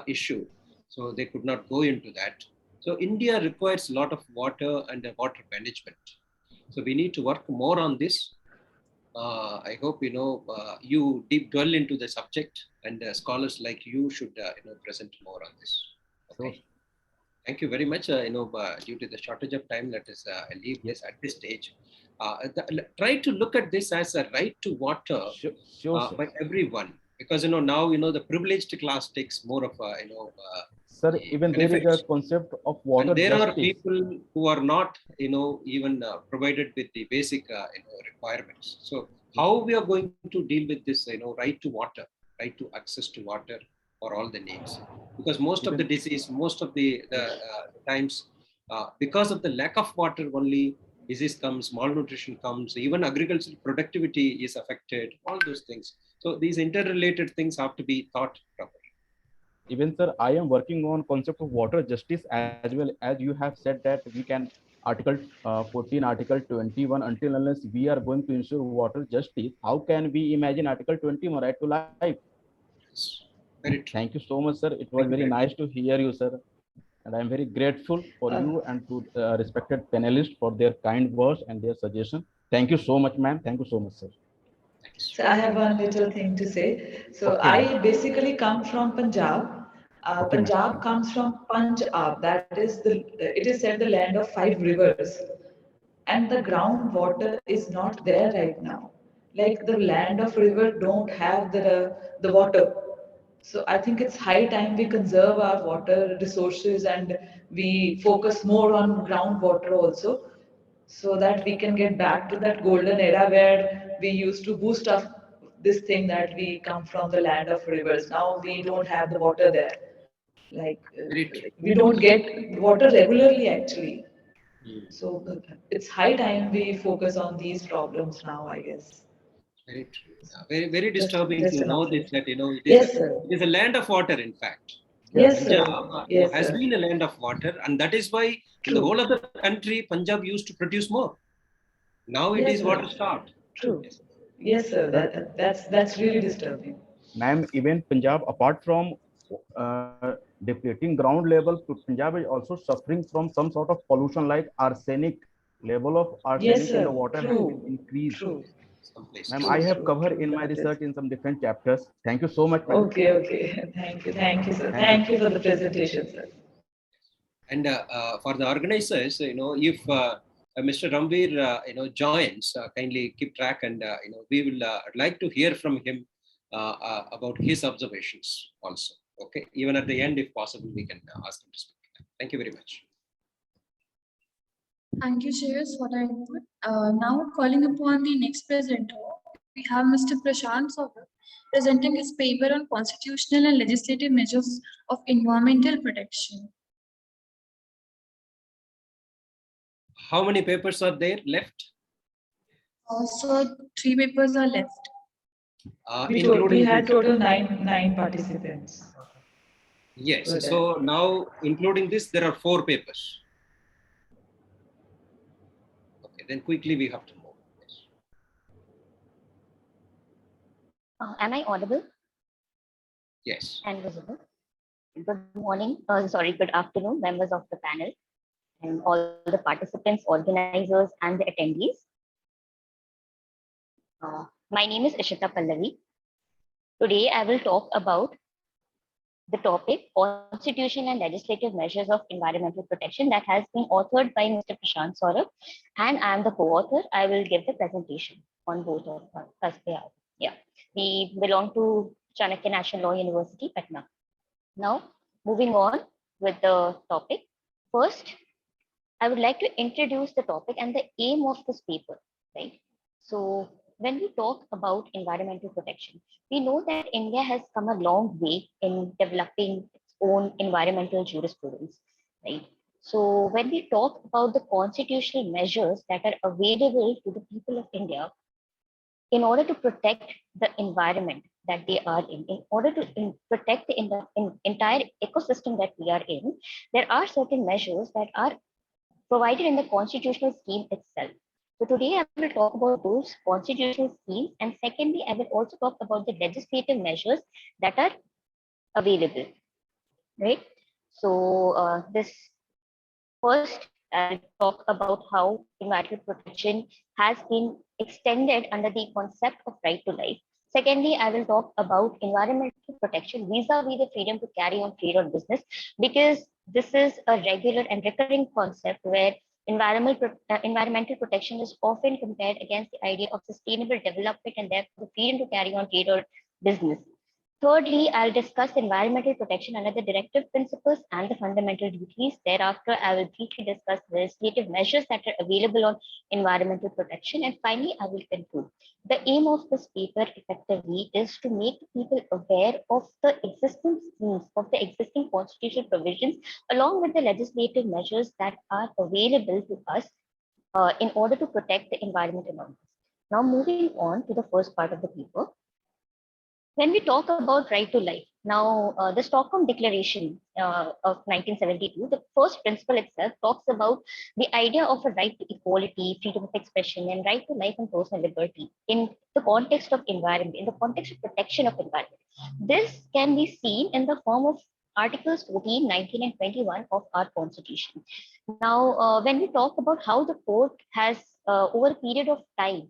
issue, so they could not go into that. So India requires a lot of water and water management. So we need to work more on this. I hope you deep dwell into the subject, and scholars like you should present more on this. Okay. Sure. Thank you very much. Due to the shortage of time, let us leave this at this stage. Try to look at this as a right to water Sure, by everyone, because now the privileged class takes more of sir. Even there is a concept of water and there justice. are people who are not even provided with the basic requirements. So how we are going to deal with this right to water, right to access to water for all the needs? Because most of the disease, most of the times, because of the lack of water only, disease comes, malnutrition comes, even agricultural productivity is affected, all those things. So these interrelated things have to be thought properly. Even sir, I am working on concept of water justice, as well as you have said that we can article 14, article 21, until unless we are going to ensure water justice, how can we imagine article 21, right to life? Very true. Thank you so much, sir. It was very nice to hear you, sir. And I'm very grateful for you and to respected panelists for their kind words and their suggestion. Thank you so much, ma'am. Thank you so much, sir. So I have one little thing to say. So Okay, I basically come from Punjab. Okay, ma'am. Punjab comes from Punjab. That is it is said the land of 5 rivers, and the groundwater is not there right now. Like the land of river don't have the water. So I think it's high time we conserve our water resources and we focus more on groundwater also, so that we can get back to that golden era where we used to boost up this thing that we come from the land of rivers. Now we don't have the water there. We don't get water regularly actually. So it's high time we focus on these problems now, I guess. Very true. Very, very disturbing just to an know observation. this, that it Yes, sir. is a land of water, in fact. Yes, Punjab sir. Yes, has sir. been a land of water, and that is why in the True. whole of the country, Punjab used to produce more. Now it Yes, is sir. water starved. True. Yes, sir. That's really disturbing. Ma'am, even Punjab, apart from depleting ground level, Punjab is also suffering from some sort of pollution like arsenic. Level of Yes, arsenic in the sir. water has been True. increased. True. Ma'am, True, I have true, covered true. in my That is. research in some different chapters. Thank you so much, ma'am. Okay, okay. Thank you, sir. Thank you. Thank you for the presentation, sir. And for the organizers, if Mr. Ramveer, joins, kindly keep track, and we will like to hear from him about his observations also. Okay, even at the end, if possible, we can ask him to speak. Thank you very much. Thank you, Shreyas, for the input. Now calling upon the next presenter, we have Mr. Prashant Saurabh presenting his paper on constitutional and legislative measures of environmental protection. How many papers are there left? So 3 papers are left. We had total nine participants. Yes. So now, including this, there are 4 papers. Okay, then quickly we have to move. Yes. Am I audible Yes. and visible? Good morning, good afternoon, members of the panel and all the participants, organizers, and the attendees. My name is Ishita Pallavi. Today, I will talk about the topic Constitution and Legislative Measures of Environmental Protection that has been authored by Mr. Prashant Saurabh, and I am the co-author. I will give the presentation on both of us. Yeah, we belong to Chanakya National Law University, Patna. Now, moving on with the topic. First, I would like to introduce the topic and the aim of this paper, right? So when we talk about environmental protection, we know that India has come a long way in developing its own environmental jurisprudence, right? So when we talk about the constitutional measures that are available to the people of India in order to protect the environment that they are in order to protect the entire ecosystem that we are in, there are certain measures that are provided in the constitutional scheme itself. So today I will talk about those constitutional schemes, and secondly, I will also talk about the legislative measures that are available, right? So this first, I'll talk about how environmental protection has been extended under the concept of right to life. Secondly, I will talk about environmental protection vis-a-vis the freedom to carry on trade or business, because this is a regular and recurring concept where environmental protection is often compared against the idea of sustainable development and therefore the freedom to carry on trade or business. Thirdly, I'll discuss environmental protection under the directive principles and the fundamental duties. Thereafter, I will briefly discuss the legislative measures that are available on environmental protection. And finally, I will conclude. The aim of this paper effectively is to make people aware of the existing schemes, of the existing constitutional provisions, along with the legislative measures that are available to us in order to protect the environment around us. Now, moving on to the first part of the paper. When we talk about right to life, now the Stockholm Declaration of 1972, the first principle itself talks about the idea of a right to equality, freedom of expression, and right to life and personal liberty in the context of environment, in the context of protection of environment. This can be seen in the form of Articles 14, 19, and 21 of our Constitution. Now, when we talk about how the court has, over a period of time,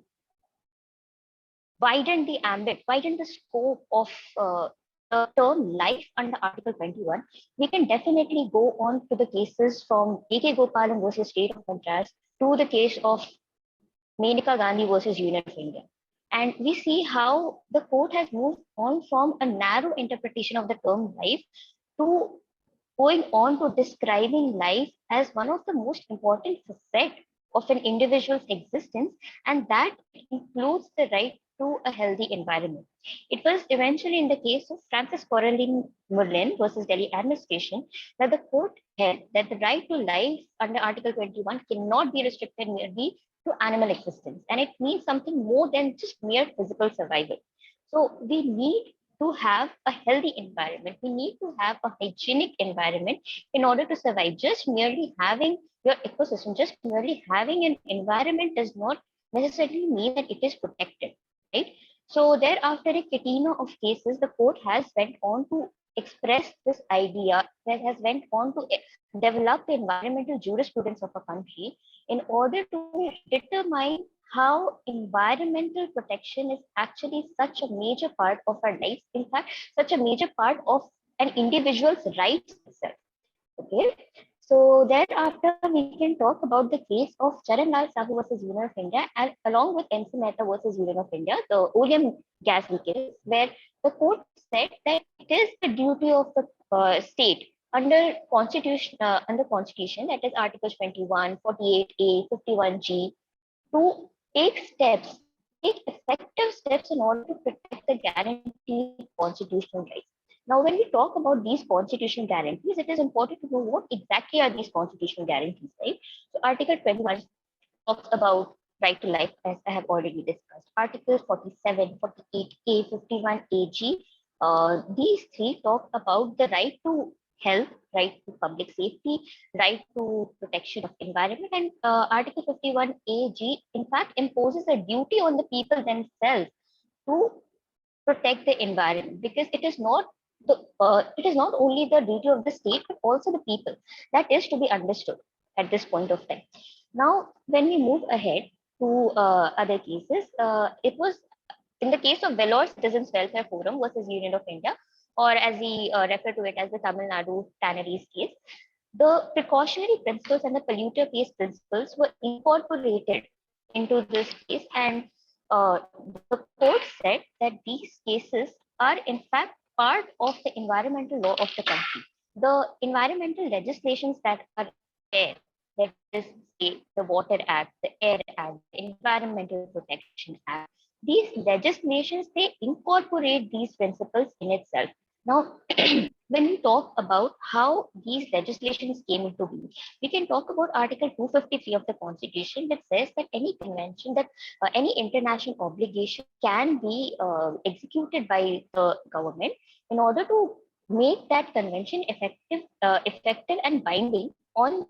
widen the ambit, widen the scope of the term life under Article 21, we can definitely go on to the cases from A.K. Gopalan versus State of Madras to the case of Menaka Gandhi versus Union of India. And we see how the court has moved on from a narrow interpretation of the term life to going on to describing life as one of the most important facets of an individual's existence, and that includes the right to a healthy environment. It was eventually in the case of Francis Coraline Merlin versus Delhi administration that the court held that the right to life under Article 21 cannot be restricted merely to animal existence, and it means something more than just mere physical survival. So we need to have a healthy environment. We need to have a hygienic environment in order to survive. Just merely having your ecosystem, just merely having an environment does not necessarily mean that it is protected, right? So thereafter a catena of cases, the court has went on to express this idea, that has went on to develop the environmental jurisprudence of a country in order to determine how environmental protection is actually such a major part of our lives, in fact, such a major part of an individual's rights itself. Okay, so thereafter we can talk about the case of Charan Lal Sahu versus Union of India, and along with MC Mehta versus Union of India, the oleum gas leakage, where the court said that it is the duty of the state under constitution, that is Articles 21, 48A, 51G, to take steps, take effective steps in order to protect the guaranteed constitutional rights. Now, when we talk about these constitutional guarantees, it is important to know what exactly are these constitutional guarantees, right? So Article 21 talks about right to life, as I have already discussed. Article 47, 48A, 51AG, these three talk about the right to health, right to public safety, right to protection of environment, and Article 51AG, in fact, imposes a duty on the people themselves to protect the environment, because it is not only the duty of the state but also the people. That is to be understood at this point of time. Now, when we move ahead to other cases, it was in the case of Vellore Citizens Welfare Forum versus Union of India, or as we refer to it as the Tamil Nadu tanneries case, the precautionary principles and the polluter pays principles were incorporated into this case, and the court said that these cases are in fact part of the environmental law of the country. The environmental legislations that are there, that is the Water Act, the Air Act, the Environmental Protection Act, these legislations, they incorporate these principles in itself. Now, when we talk about how these legislations came into being, we can talk about Article 253 of the Constitution, which says that any convention, that any international obligation can be executed by the government in order to make that convention effective and binding on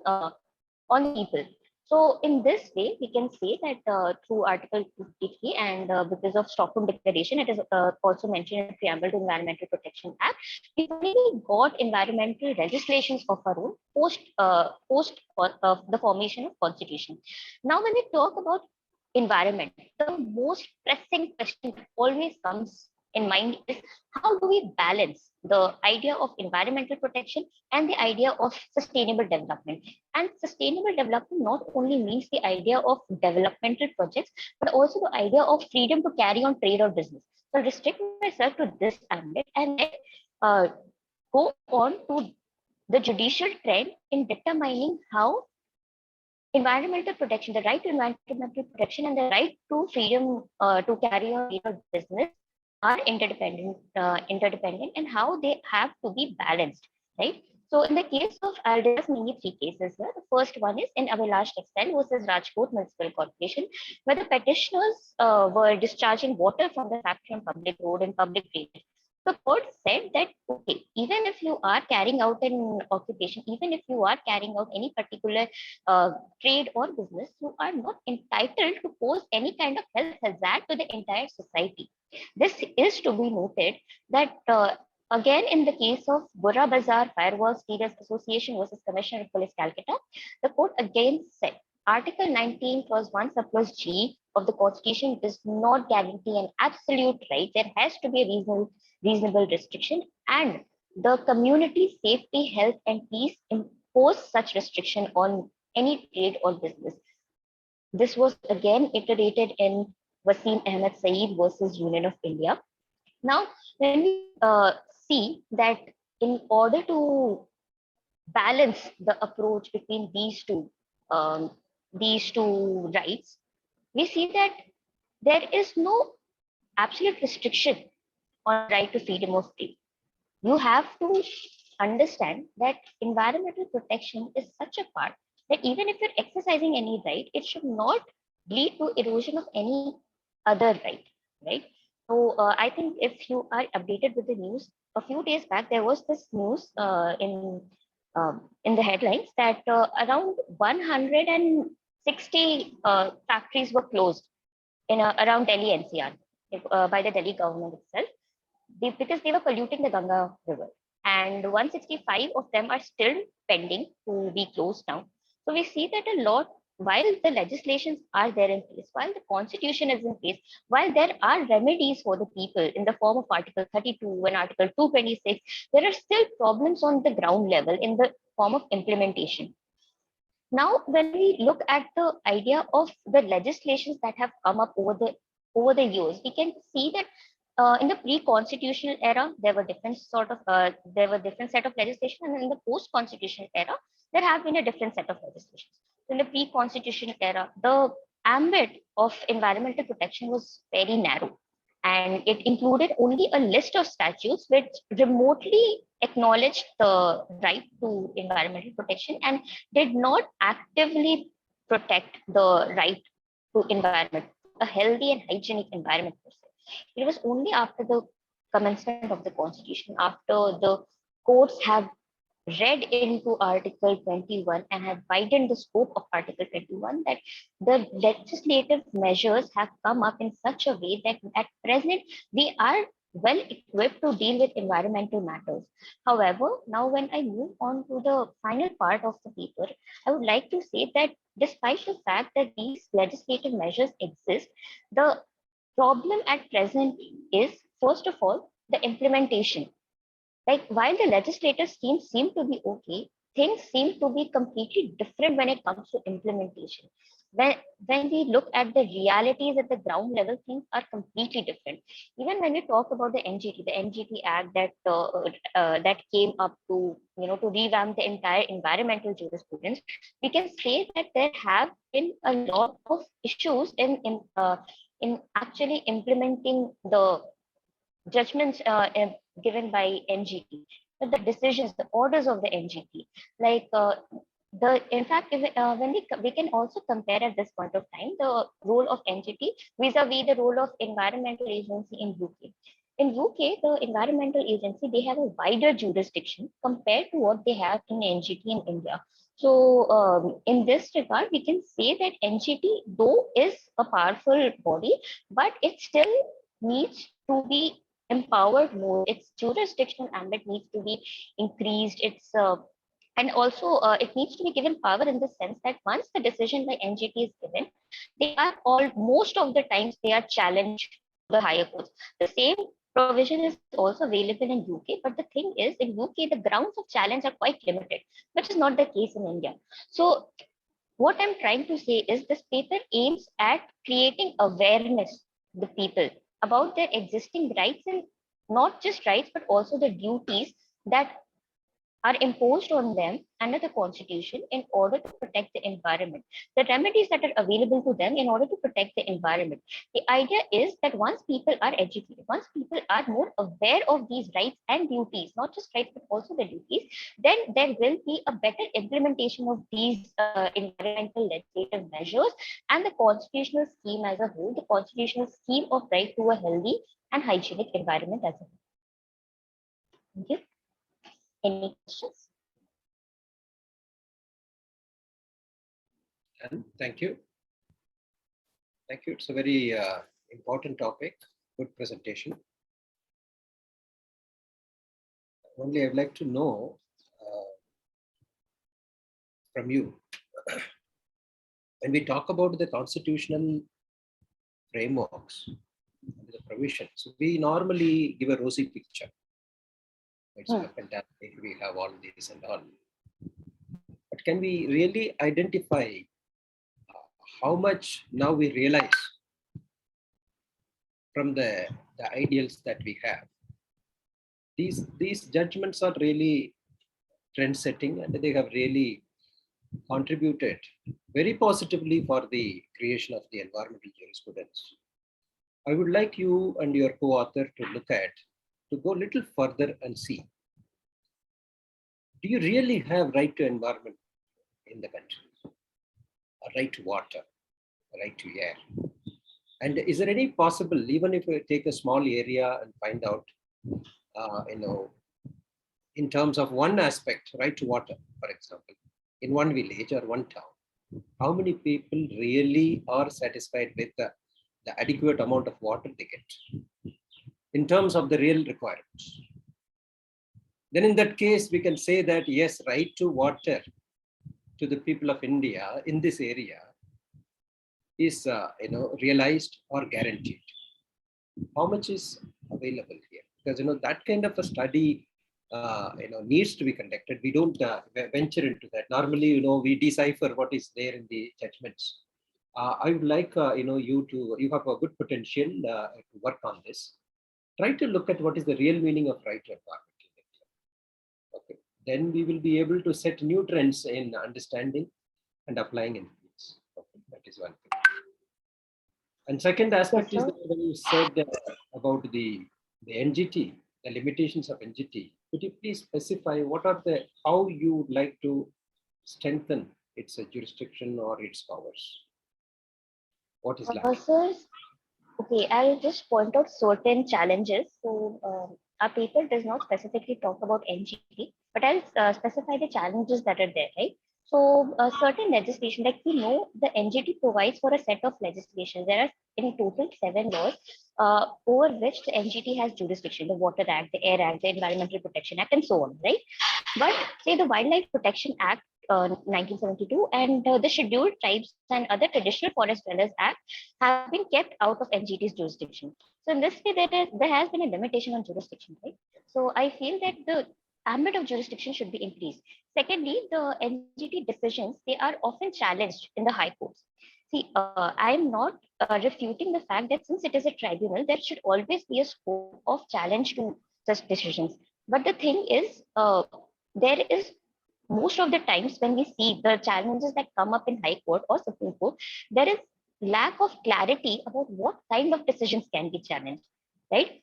people. So in this way, we can say that through Article 53 and because of Stockholm Declaration, it is also mentioned in the Preamble to Environmental Protection Act, we finally got environmental legislations of our own post the formation of Constitution. Now, when we talk about environment, the most pressing question that always comes in mind is how do we balance the idea of environmental protection and the idea of sustainable development. And sustainable development not only means the idea of developmental projects, but also the idea of freedom to carry on trade or business. So I'll restrict myself to this ambit and then go on to the judicial trend in determining how environmental protection, the right to environmental protection and the right to freedom to carry on trade or business are interdependent, and how they have to be balanced, right? So in the case of, I'll discuss mainly three cases here. The first one is in Avilash Textile versus Rajkot Municipal Corporation, where the petitioners were discharging water from the factory on public road and public drainage. The court said that, okay, even if you are carrying out an occupation, even if you are carrying out any particular trade or business, you are not entitled to pose any kind of health hazard to the entire society. This is to be noted that again, in the case of Burra Bazaar Fireworks Dealers Association versus Commissioner of Police Calcutta, the court again said Article 19 clause 1 subclause G of the Constitution does not guarantee an absolute right. There has to be a reasonable restriction, and the community safety, health, and peace impose such restriction on any trade or business. This was again iterated in Wasim Ahmed Saeed versus Union of India. Now, when we see that in order to balance the approach between these two rights, we see that there is no absolute restriction on right to freedom of trade. You have to understand that environmental protection is such a part that even if you're exercising any right, it should not lead to erosion of any other right? So I think if you are updated with the news, a few days back there was this news in the headlines that around 160 factories were closed in around Delhi NCR by the Delhi government itself, because they were polluting the Ganga River, and 165 of them are still pending to be closed down. So we see that a lot, while the legislations are there in place, while the constitution is in place, while there are remedies for the people in the form of Article 32 and Article 226, there are still problems on the ground level in the form of implementation. Now, when we look at the idea of the legislations that have come up over the years, we can see that in the pre-constitutional era, there were different set of legislation, and in the post-constitutional era, there have been a different set of legislations. In the pre-constitutional era, the ambit of environmental protection was very narrow, and it included only a list of statutes which remotely acknowledged the right to environmental protection and did not actively protect the right to environment, a healthy and hygienic environment per se. It was only after the commencement of the constitution, after the courts have read into Article 21 and have widened the scope of Article 21, that the legislative measures have come up in such a way that at present we are well equipped to deal with environmental matters. However, now when I move on to the final part of the paper, I would like to say that despite the fact that these legislative measures exist, the problem at present is, first of all, the implementation. Like while the legislative schemes seem to be okay, things seem to be completely different when it comes to implementation. When we look at the realities at the ground level, things are completely different. Even when we talk about the NGT Act that came up to to revamp the entire environmental jurisprudence, we can say that there have been a lot of issues in actually implementing the judgments given by NGT, but the decisions, the orders of the NGT, like in fact, when we can also compare at this point of time the role of NGT vis-a-vis the role of environmental agency in UK. In UK, the environmental agency, they have a wider jurisdiction compared to what they have in NGT in India. So in this regard, we can say that NGT, though is a powerful body, but it still needs to be empowered more. Its jurisdictional ambit needs to be increased. And also it needs to be given power in the sense that once the decision by NGT is given, they are all most of the times they are challenged to the higher courts. The same provision is also available in UK, but the thing is in UK the grounds of challenge are quite limited, which is not the case in India. So what I'm trying to say is this paper aims at creating awareness the people about their existing rights, and not just rights but also the duties that are imposed on them under the constitution in order to protect the environment, the remedies that are available to them in order to protect the environment. The idea is that once people are educated, once people are more aware of these rights and duties, not just rights but also the duties, then there will be a better implementation of these environmental legislative measures and the constitutional scheme as a whole, the constitutional scheme of right to a healthy and hygienic environment as a whole. Thank you. Any questions? And thank you. Thank you. It's a very important topic. Good presentation. Only I'd like to know from you, when we talk about the constitutional frameworks, the provisions, we normally give a rosy picture. It's fantastic, we have all this and all. But can we really identify how much now we realize from the ideals that we have? These judgments are really trend-setting, and they have really contributed very positively for the creation of the environmental jurisprudence. I would like you and your co-author to go a little further and see, do you really have right to environment in the country? A right to water, a right to air? And is there any possible, even if we take a small area and find out, in terms of one aspect, right to water, for example, in one village or one town, how many people really are satisfied with the adequate amount of water they get in terms of the real requirements? Then in that case, we can say that yes, right to water to the people of India in this area is realized or guaranteed. How much is available here? Because that kind of a study needs to be conducted. We don't venture into that. Normally, we decipher what is there in the judgments. I would like you have a good potential to work on this. Try to look at what is the real meaning of right to environment. Okay, then we will be able to set new trends in understanding and applying in fields. Okay, that is one thing. And second aspect is that when you said about the NGT, the limitations of NGT, could you please specify what are how you would like to strengthen its jurisdiction or its powers? What is lacking? Sir, okay, I'll just point out certain challenges. So our paper does not specifically talk about NGT, but I'll specify the challenges that are there, right? So certain legislation, like we know, the NGT provides for a set of legislation. There are in total 7 laws over which the NGT has jurisdiction: the Water Act, the Air Act, the Environmental Protection Act, and so on, right? But say the Wildlife Protection Act 1972 and the Scheduled Tribes and other Traditional Forest Dwellers Act have been kept out of NGT's jurisdiction. So in this way, there has been a limitation on jurisdiction, right? So I feel that the ambit of jurisdiction should be increased. Secondly, the NGT decisions, they are often challenged in the high courts. See, I am not refuting the fact that since it is a tribunal, there should always be a scope of challenge to such decisions. But the thing is, there is most of the times when we see the challenges that come up in High Court or Supreme Court, there is lack of clarity about what kind of decisions can be challenged, right?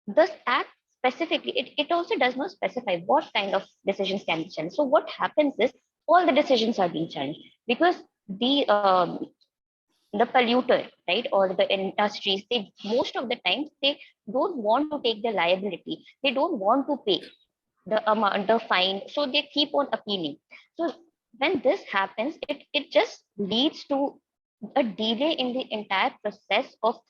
This act specifically, it also does not specify what kind of decisions can be challenged. So what happens is all the decisions are being challenged because the polluter, right, or the industries, they most of the times they don't want to take the liability. They don't want to pay the amount, the fine, so they keep on appealing. So when this happens, it just leads to a delay in the entire process of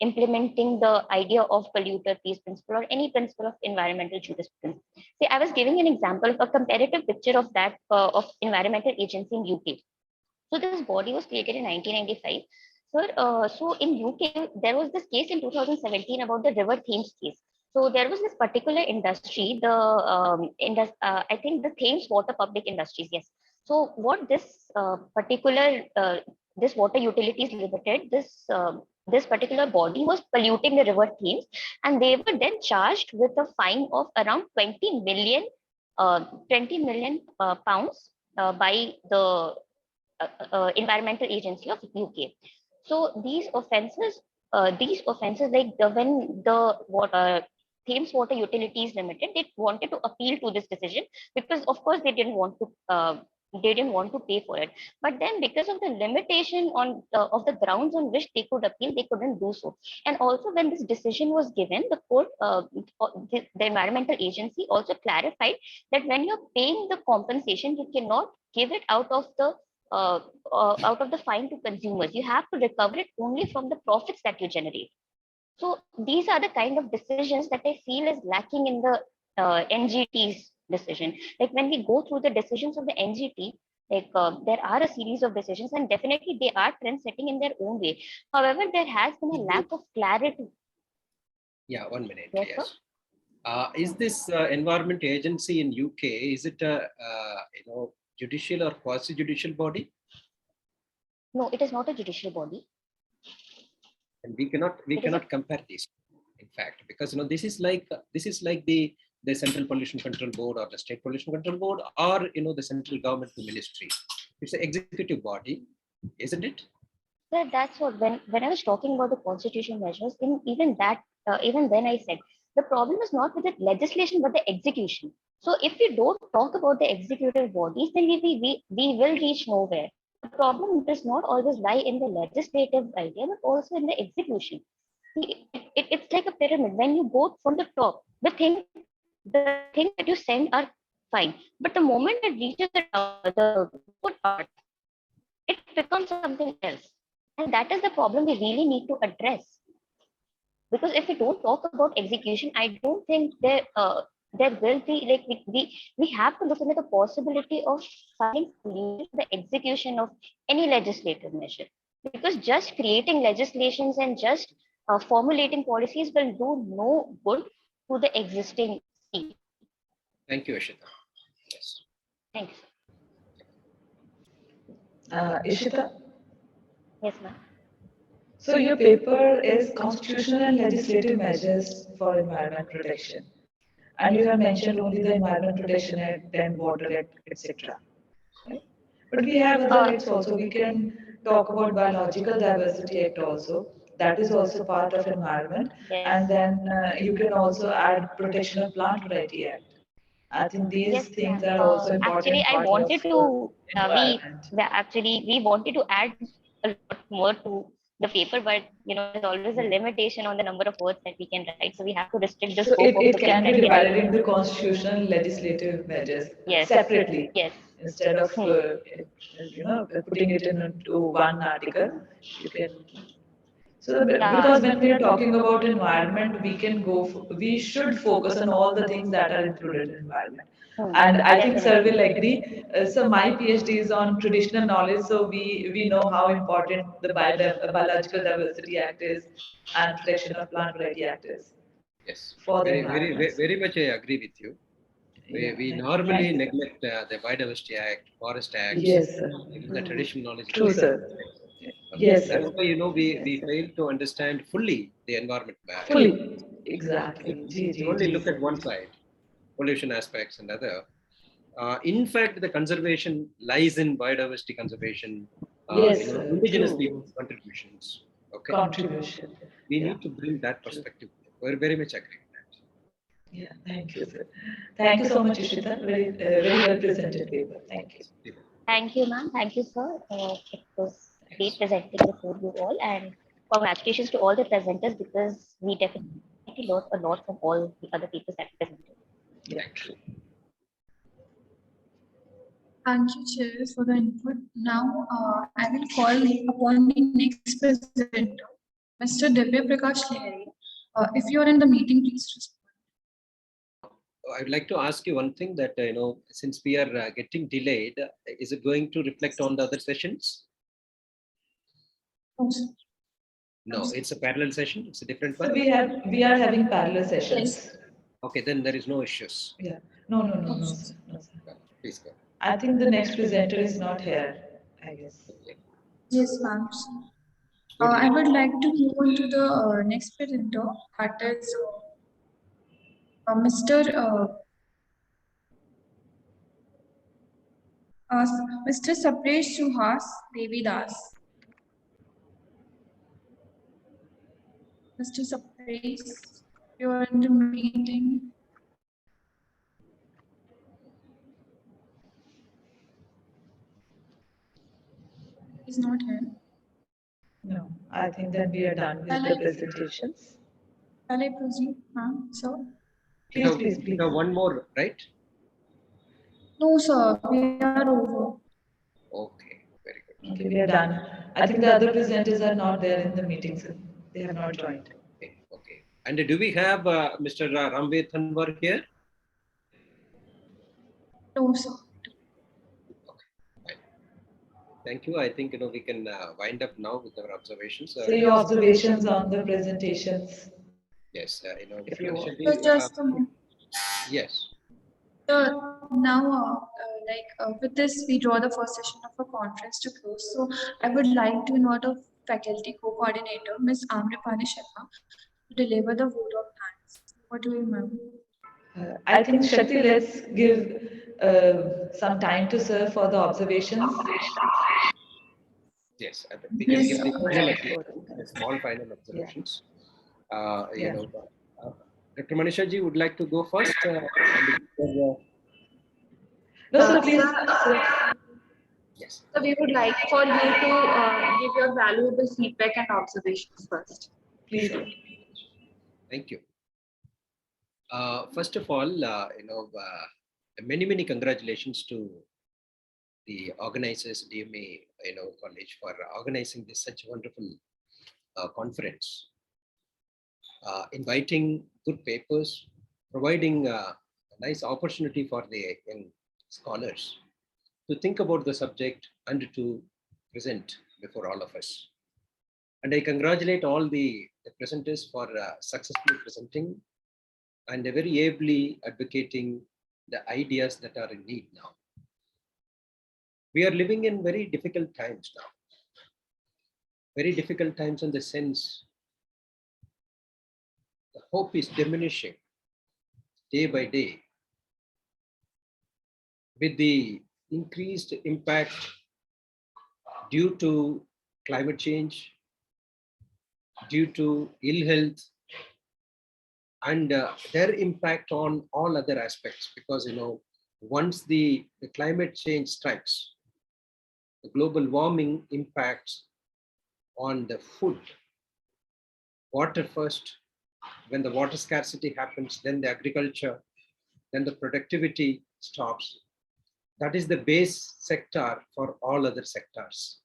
implementing the idea of polluter pays principle or any principle of environmental jurisprudence. See, I was giving an example of a comparative picture of that of environmental agency in UK. So this body was created in 1995. So in UK, there was this case in 2017 about the River Thames case. So there was this particular industry, the I think the Thames Water Public Industries, yes. So what this particular this Water Utilities Limited, this particular body was polluting the River Thames, and they were then charged with a fine of around 20 million pounds by the Environmental Agency of UK. So these offences, like when the Thames Water Utilities Limited, they wanted to appeal to this decision because, of course, they didn't want to pay for it. But then, because of the limitation on of the grounds on which they could appeal, they couldn't do so. And also, when this decision was given, the court, the environmental agency also clarified that when you're paying the compensation, you cannot give it out of the fine to consumers. You have to recover it only from the profits that you generate. So these are the kind of decisions that I feel is lacking in the NGT's decision. Like when we go through the decisions of the NGT, like there are a series of decisions, and definitely they are trend setting in their own way. However, there has been a lack of clarity. Yeah, 1 minute. Yes, Yes. Is this environment agency in UK? Is it a judicial or quasi-judicial body? No, it is not a judicial body. And we cannot compare these, in fact, because this is like the Central Pollution Control Board or the State Pollution Control Board or the central government ministry. It's an executive body, isn't it? Sir, that's what when I was talking about the constitutional measures, even then I said the problem is not with the legislation but the execution. So if we don't talk about the executive bodies, then we will reach nowhere. The problem does not always lie in the legislative idea, but also in the execution. See, it's like a pyramid. When you go from the top, the things that you send are fine, but the moment it reaches the good part, it becomes something else. And that is the problem we really need to address. Because if we don't talk about execution, I don't think there will be, like, we have to look into the possibility of finding solutions to the execution of any legislative measure. Because just creating legislations and just formulating policies will do no good to the existing state. Thank you, Ashita. Yes. Thanks. Ishita? Yes, ma'am. So your paper is constitutional and legislative measures for environment protection. And you have mentioned only the Environment Protection Act, then Water Act, etc. Right? But we have other acts also. We can talk about Biological Diversity Act also. That is also part of environment. Yes. And then you can also add Protection of Plant Variety Act. I think these Yes, things ma'am. are also important Actually, I part wanted of to, environment. we wanted to add a lot more to the paper, but there's always a limitation on the number of words that we can write. So we have to restrict the So scope of the it things can be that we can divided write. into constitutional legislative measures Yes, separately yes. instead of putting it into one article. You can. So because when we are talking about environment, we should focus on all the things that are included in environment. And I think sir will agree. So my PhD is on traditional knowledge, so we know how important the Biological Diversity Act is and Protection of Plant Variety Act is Yes, for the very, environment. very much I agree with you. We normally neglect the Biodiversity Act, Forest Act, Yes, sir. the traditional knowledge. True, sir. Okay. Yes, That's sir. why we fail to understand fully the environment. Fully. Exactly. We only look at one side, pollution aspects and other. In fact, the conservation lies in biodiversity conservation. Yes, Indigenous true. people's contributions. Okay. Contribution. We need to bring that perspective. We're very much agree with that. Yeah, thank you, sir. Thank you so much, Ishita. Very well presented paper. Thank you. Thank you, ma'am. Thank you, sir. It was great presenting before you all, and congratulations to all the presenters because we definitely learned a lot from all the other papers that presented. Yeah, true. Thank you, Chair, for the input. Now, I will call upon the next presenter, Mr. Divya Prakash Lahiri. If you are in the meeting, please respond. I would like to ask you one thing that, since we are getting delayed, is it going to reflect on the other sessions? No, sir. No, it's a parallel session. It's a different So one. we are having parallel sessions. Okay, then there is no issues. Yeah. No, sir. No, sir. Please go. I think the next presenter is not here, I guess. Yes, ma'am. I would like to move on to the next presenter, that is Mr. Sapresh Suhas Devidas. Mr. Sapresh, you are in the meeting. He's not here. No, I think then we are done with the presentations. Shall I proceed, ma'am, sir? Please. One more, right? No, sir, we are over. Okay, very good. Okay, we are done. I think the other presenters are not there in the meeting, sir. They have not joined. Okay. And do we have Mr. Ramveer Thanwar here? No, sir. Okay, fine. Thank you. I think we can wind up now with our observations. So your observations on the presentations. Yes, if you want. So just a moment. Yes. Now, with this, we draw the first session of a conference to close. So I would like to invite a faculty co-coordinator, Ms. Amrapali Sharma, to deliver the vote of thanks. What do you, ma'am? I think, Shakti, let's give some time to serve for the observations. Yes, we can give the final, the small final observations. Dr. Manisha ji would like to go first. No, sir, please. Yes. So we would like for you to give your valuable feedback and observations first. Please. Thank you. First of all, many congratulations to the organizers, DME, college, for organizing this such a wonderful conference, inviting good papers, providing a nice opportunity for the young scholars to think about the subject and to present before all of us. And I congratulate all the presenters for successfully presenting and very ably advocating the ideas that are in need now. We are living in very difficult times now. Very difficult times in the sense the hope is diminishing day by day with the increased impact due to climate change, due to ill health, and their impact on all other aspects, because once the climate change strikes, the global warming impacts on the food, water first. When the water scarcity happens, then the agriculture, then the productivity stops. That is the base sector for all other sectors.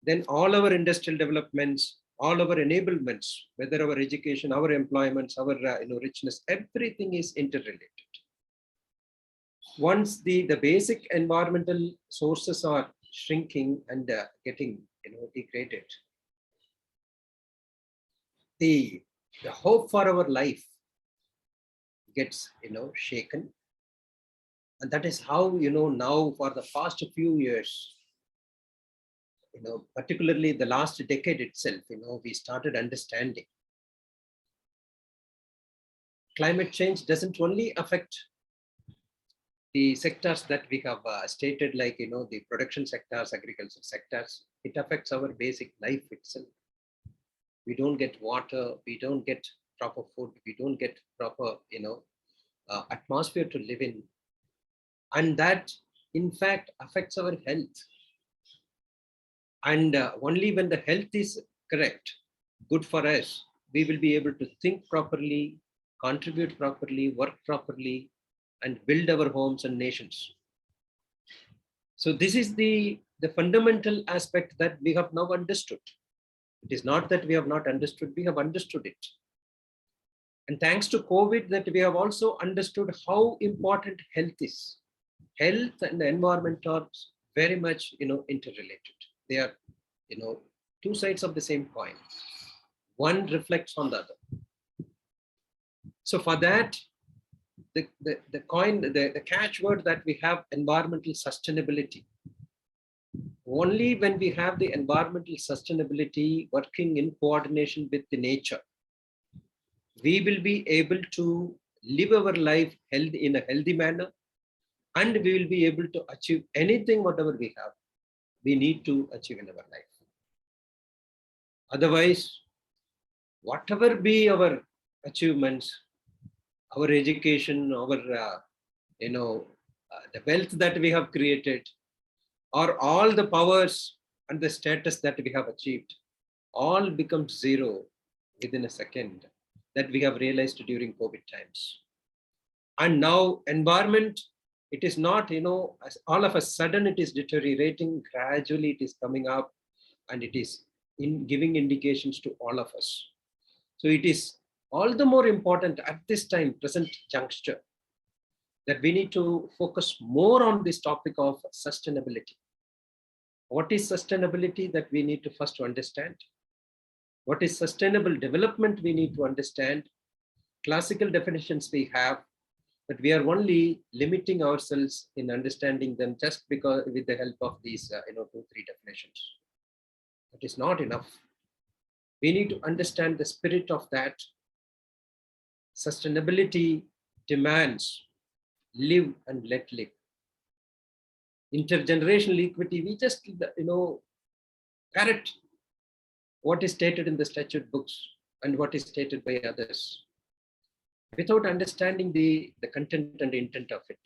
Then all our industrial developments, all our enablements, whether our education, our employments, our richness, everything is interrelated. Once the basic environmental sources are shrinking and getting degraded, the hope for our life gets shaken. And that is how now for the past few years, particularly the last decade itself, we started understanding climate change doesn't only affect the sectors that we have stated, like the production sectors, agriculture sectors. It affects our basic life itself. We don't get water, we don't get proper food, we don't get proper atmosphere to live in, and that in fact affects our health. And only when the health is correct, good for us, we will be able to think properly, contribute properly, work properly, and build our homes and nations. So this is the fundamental aspect that we have now understood. It is not that we have not understood, we have understood it. And thanks to COVID, that we have also understood how important health is. Health and the environment are very much interrelated. They are two sides of the same coin. One reflects on the other. So for that, the catchword that we have, environmental sustainability. Only when we have the environmental sustainability working in coordination with the nature, we will be able to live our life in a healthy manner, and we will be able to achieve anything, whatever we need to achieve in our life. Otherwise, whatever be our achievements, our education, our the wealth that we have created, or all the powers and the status that we have achieved, all becomes zero within a second. That we have realized during COVID times. And now environment, it is not all of a sudden it is deteriorating. Gradually it is coming up, and it is giving indications to all of us. So it is all the more important at this time, present juncture, that we need to focus more on this topic of sustainability. What is sustainability? That we need to first understand. What is sustainable development? We need to understand. Classical definitions we have, but we are only limiting ourselves in understanding them just because with the help of these 2-3 definitions. That is not enough. We need to understand the spirit of that. Sustainability demands live and let live. Intergenerational equity, we just parrot what is stated in the statute books and what is stated by others, without understanding the content and intent of it.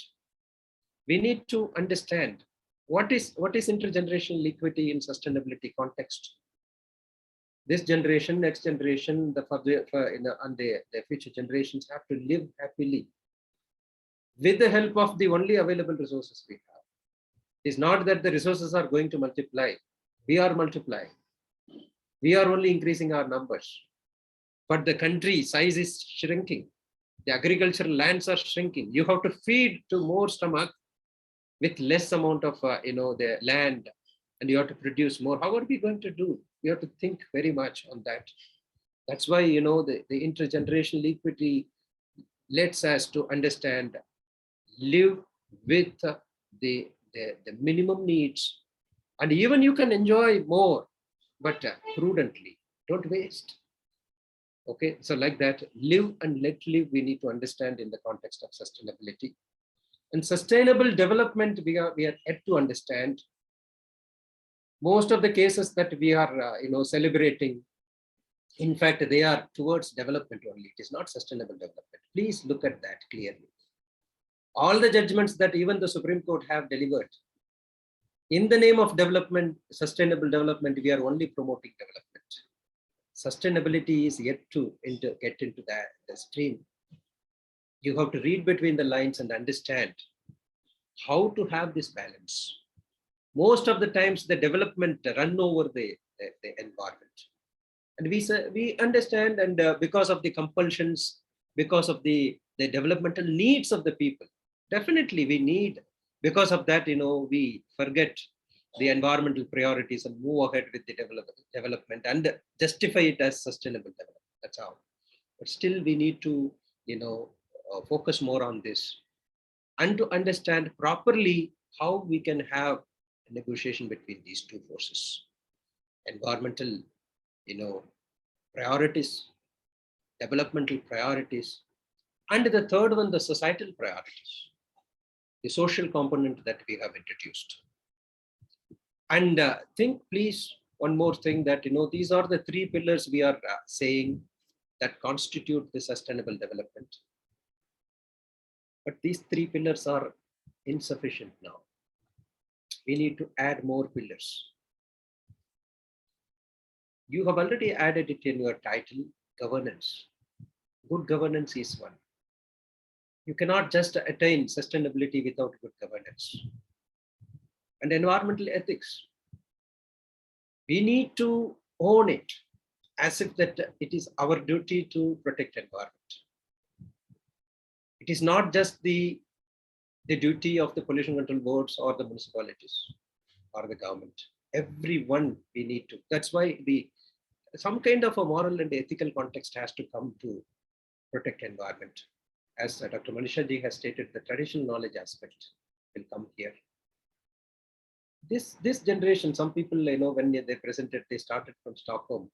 We need to understand what is intergenerational equity in sustainability context. This generation, next generation, and the future generations have to live happily with the help of the only available resources we have. It's not that the resources are going to multiply. We are multiplying. We are only increasing our numbers. But the country size is shrinking. The agricultural lands are shrinking. You have to feed to more stomach with less amount of the land, and you have to produce more. How are we going to do? We have to think very much on that. That's why the intergenerational equity lets us to understand, live with the minimum needs, and even you can enjoy more, but prudently. Don't waste. Okay, so like that, live and let live, we need to understand in the context of sustainability. And sustainable development, we are yet to understand. Most of the cases that we are celebrating In fact, they are towards development only. It is not sustainable development. Please look at that clearly. All the judgments that even the Supreme Court have delivered, in the name of development, sustainable development, we are only promoting development. Sustainability is yet to get into the stream. You have to read between the lines and understand how to have this balance. Most of the times, the development run over the environment. And we understand, and because of the compulsions, because of the developmental needs of the people, definitely we need, because of that, we forget the environmental priorities and move ahead with the development and justify it as sustainable development. That's how. But still, we need to, focus more on this and to understand properly how we can have a negotiation between these two forces. Environmental, priorities, developmental priorities, and the third one, the societal priorities, the social component that we have introduced. And think, please, one more thing that, these are the three pillars we are saying that constitute the sustainable development. But these three pillars are insufficient now. We need to add more pillars. You have already added it in your title, governance. Good governance is one. You cannot just attain sustainability without good governance. And environmental ethics. We need to own it as if that it is our duty to protect environment. It is not just the duty of the pollution control boards or the municipalities or the government. Everyone we need to. That's why some kind of a moral and ethical context has to come to protect environment. As Dr. Manisha ji has stated, the traditional knowledge aspect will come here. This generation, some people, when they presented, they started from Stockholm.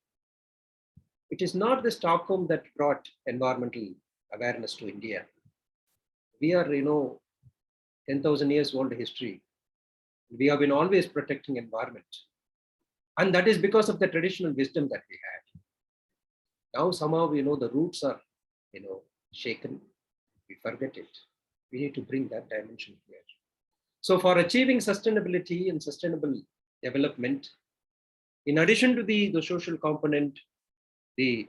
It is not the Stockholm that brought environmental awareness to India. We are, 10,000 years old history. We have been always protecting environment. And that is because of the traditional wisdom that we had. Now somehow, the roots are, shaken. We forget it. We need to bring that dimension here. So for achieving sustainability and sustainable development, in addition to the social component, the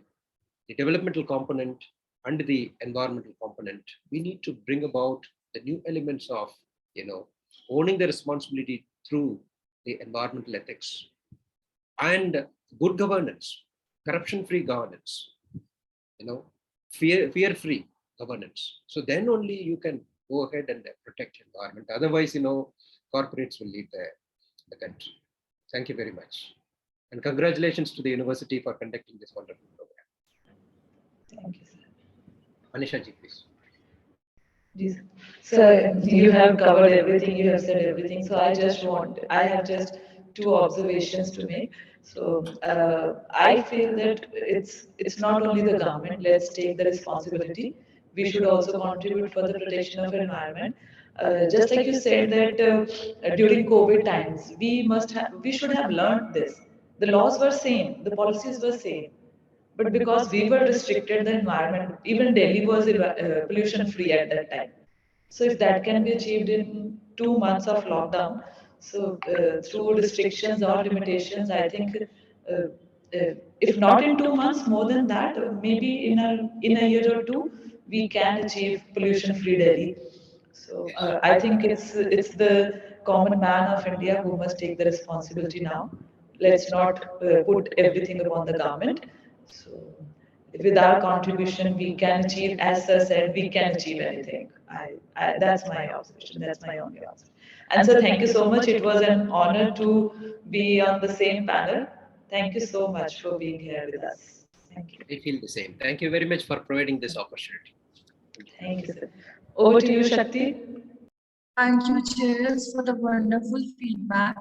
developmental component, and the environmental component, we need to bring about the new elements of, owning the responsibility through the environmental ethics and good governance, corruption-free governance, fear-free governance. So then only you can go ahead and protect environment. Otherwise, corporates will leave the country. Thank you very much. And congratulations to the university for conducting this wonderful program. Thank you, sir. Manisha ji, please. Yes. So you have covered everything, you have said everything. So I have just two observations to make. So I feel that it's not only the government, let's take the responsibility. We should also contribute for the protection of environment. Just like you said that during COVID times, we should have learned this. The laws were same, the policies were same. But because we were restricted the environment, even Delhi was pollution free at that time. So if that can be achieved in 2 months of lockdown, so through restrictions or limitations, I think if not in 2 months, more than that, maybe in a year or two, we can achieve pollution free Delhi. So I think it's the common man of India who must take the responsibility now. Let's not put everything upon the government. So with our contribution, we can achieve, as Sir said, we can achieve anything. That's my observation. That's my only observation. And so thank you so much. It was an honor to be on the same panel. Thank you so much for being here with us. Thank you. I feel the same. Thank you very much for providing this opportunity. Thank you, sir. Over to you, Shakti. Thank you, chairs, for the wonderful feedback.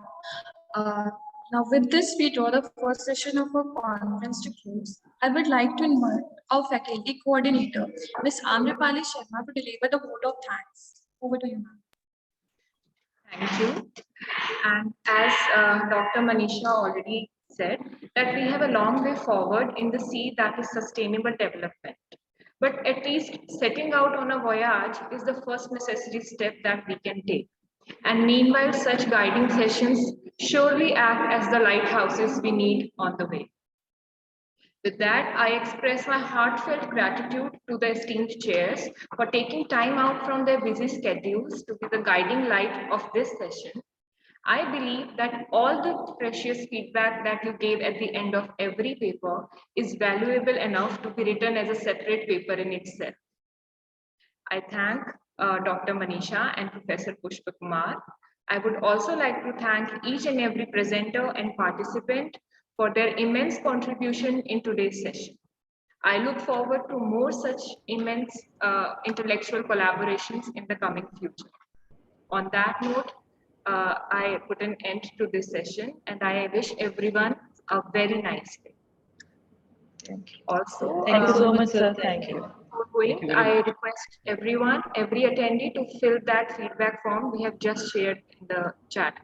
Now, with this, we draw the first session of our conference to close. I would like to invite our faculty coordinator, Ms. Amrapali Sharma, to deliver the vote of thanks. Over to you, ma'am. Thank you. And as Dr. Manisha already said that we have a long way forward in the sea that is sustainable development. But at least setting out on a voyage is the first necessary step that we can take. And meanwhile, such guiding sessions surely act as the lighthouses we need on the way. With that, I express my heartfelt gratitude to the esteemed chairs for taking time out from their busy schedules to be the guiding light of this session. I believe that all the precious feedback that you gave at the end of every paper is valuable enough to be written as a separate paper in itself. I thank Dr. Manisha and Professor Pushpa Kumar. I would also like to thank each and every presenter and participant for their immense contribution in today's session. I look forward to more such immense intellectual collaborations in the coming future. On that note, I put an end to this session and I wish everyone a very nice day. Also, Thank you so much, sir. Thank you. before going, I request everyone, every attendee to fill that feedback form we have just shared in the chat.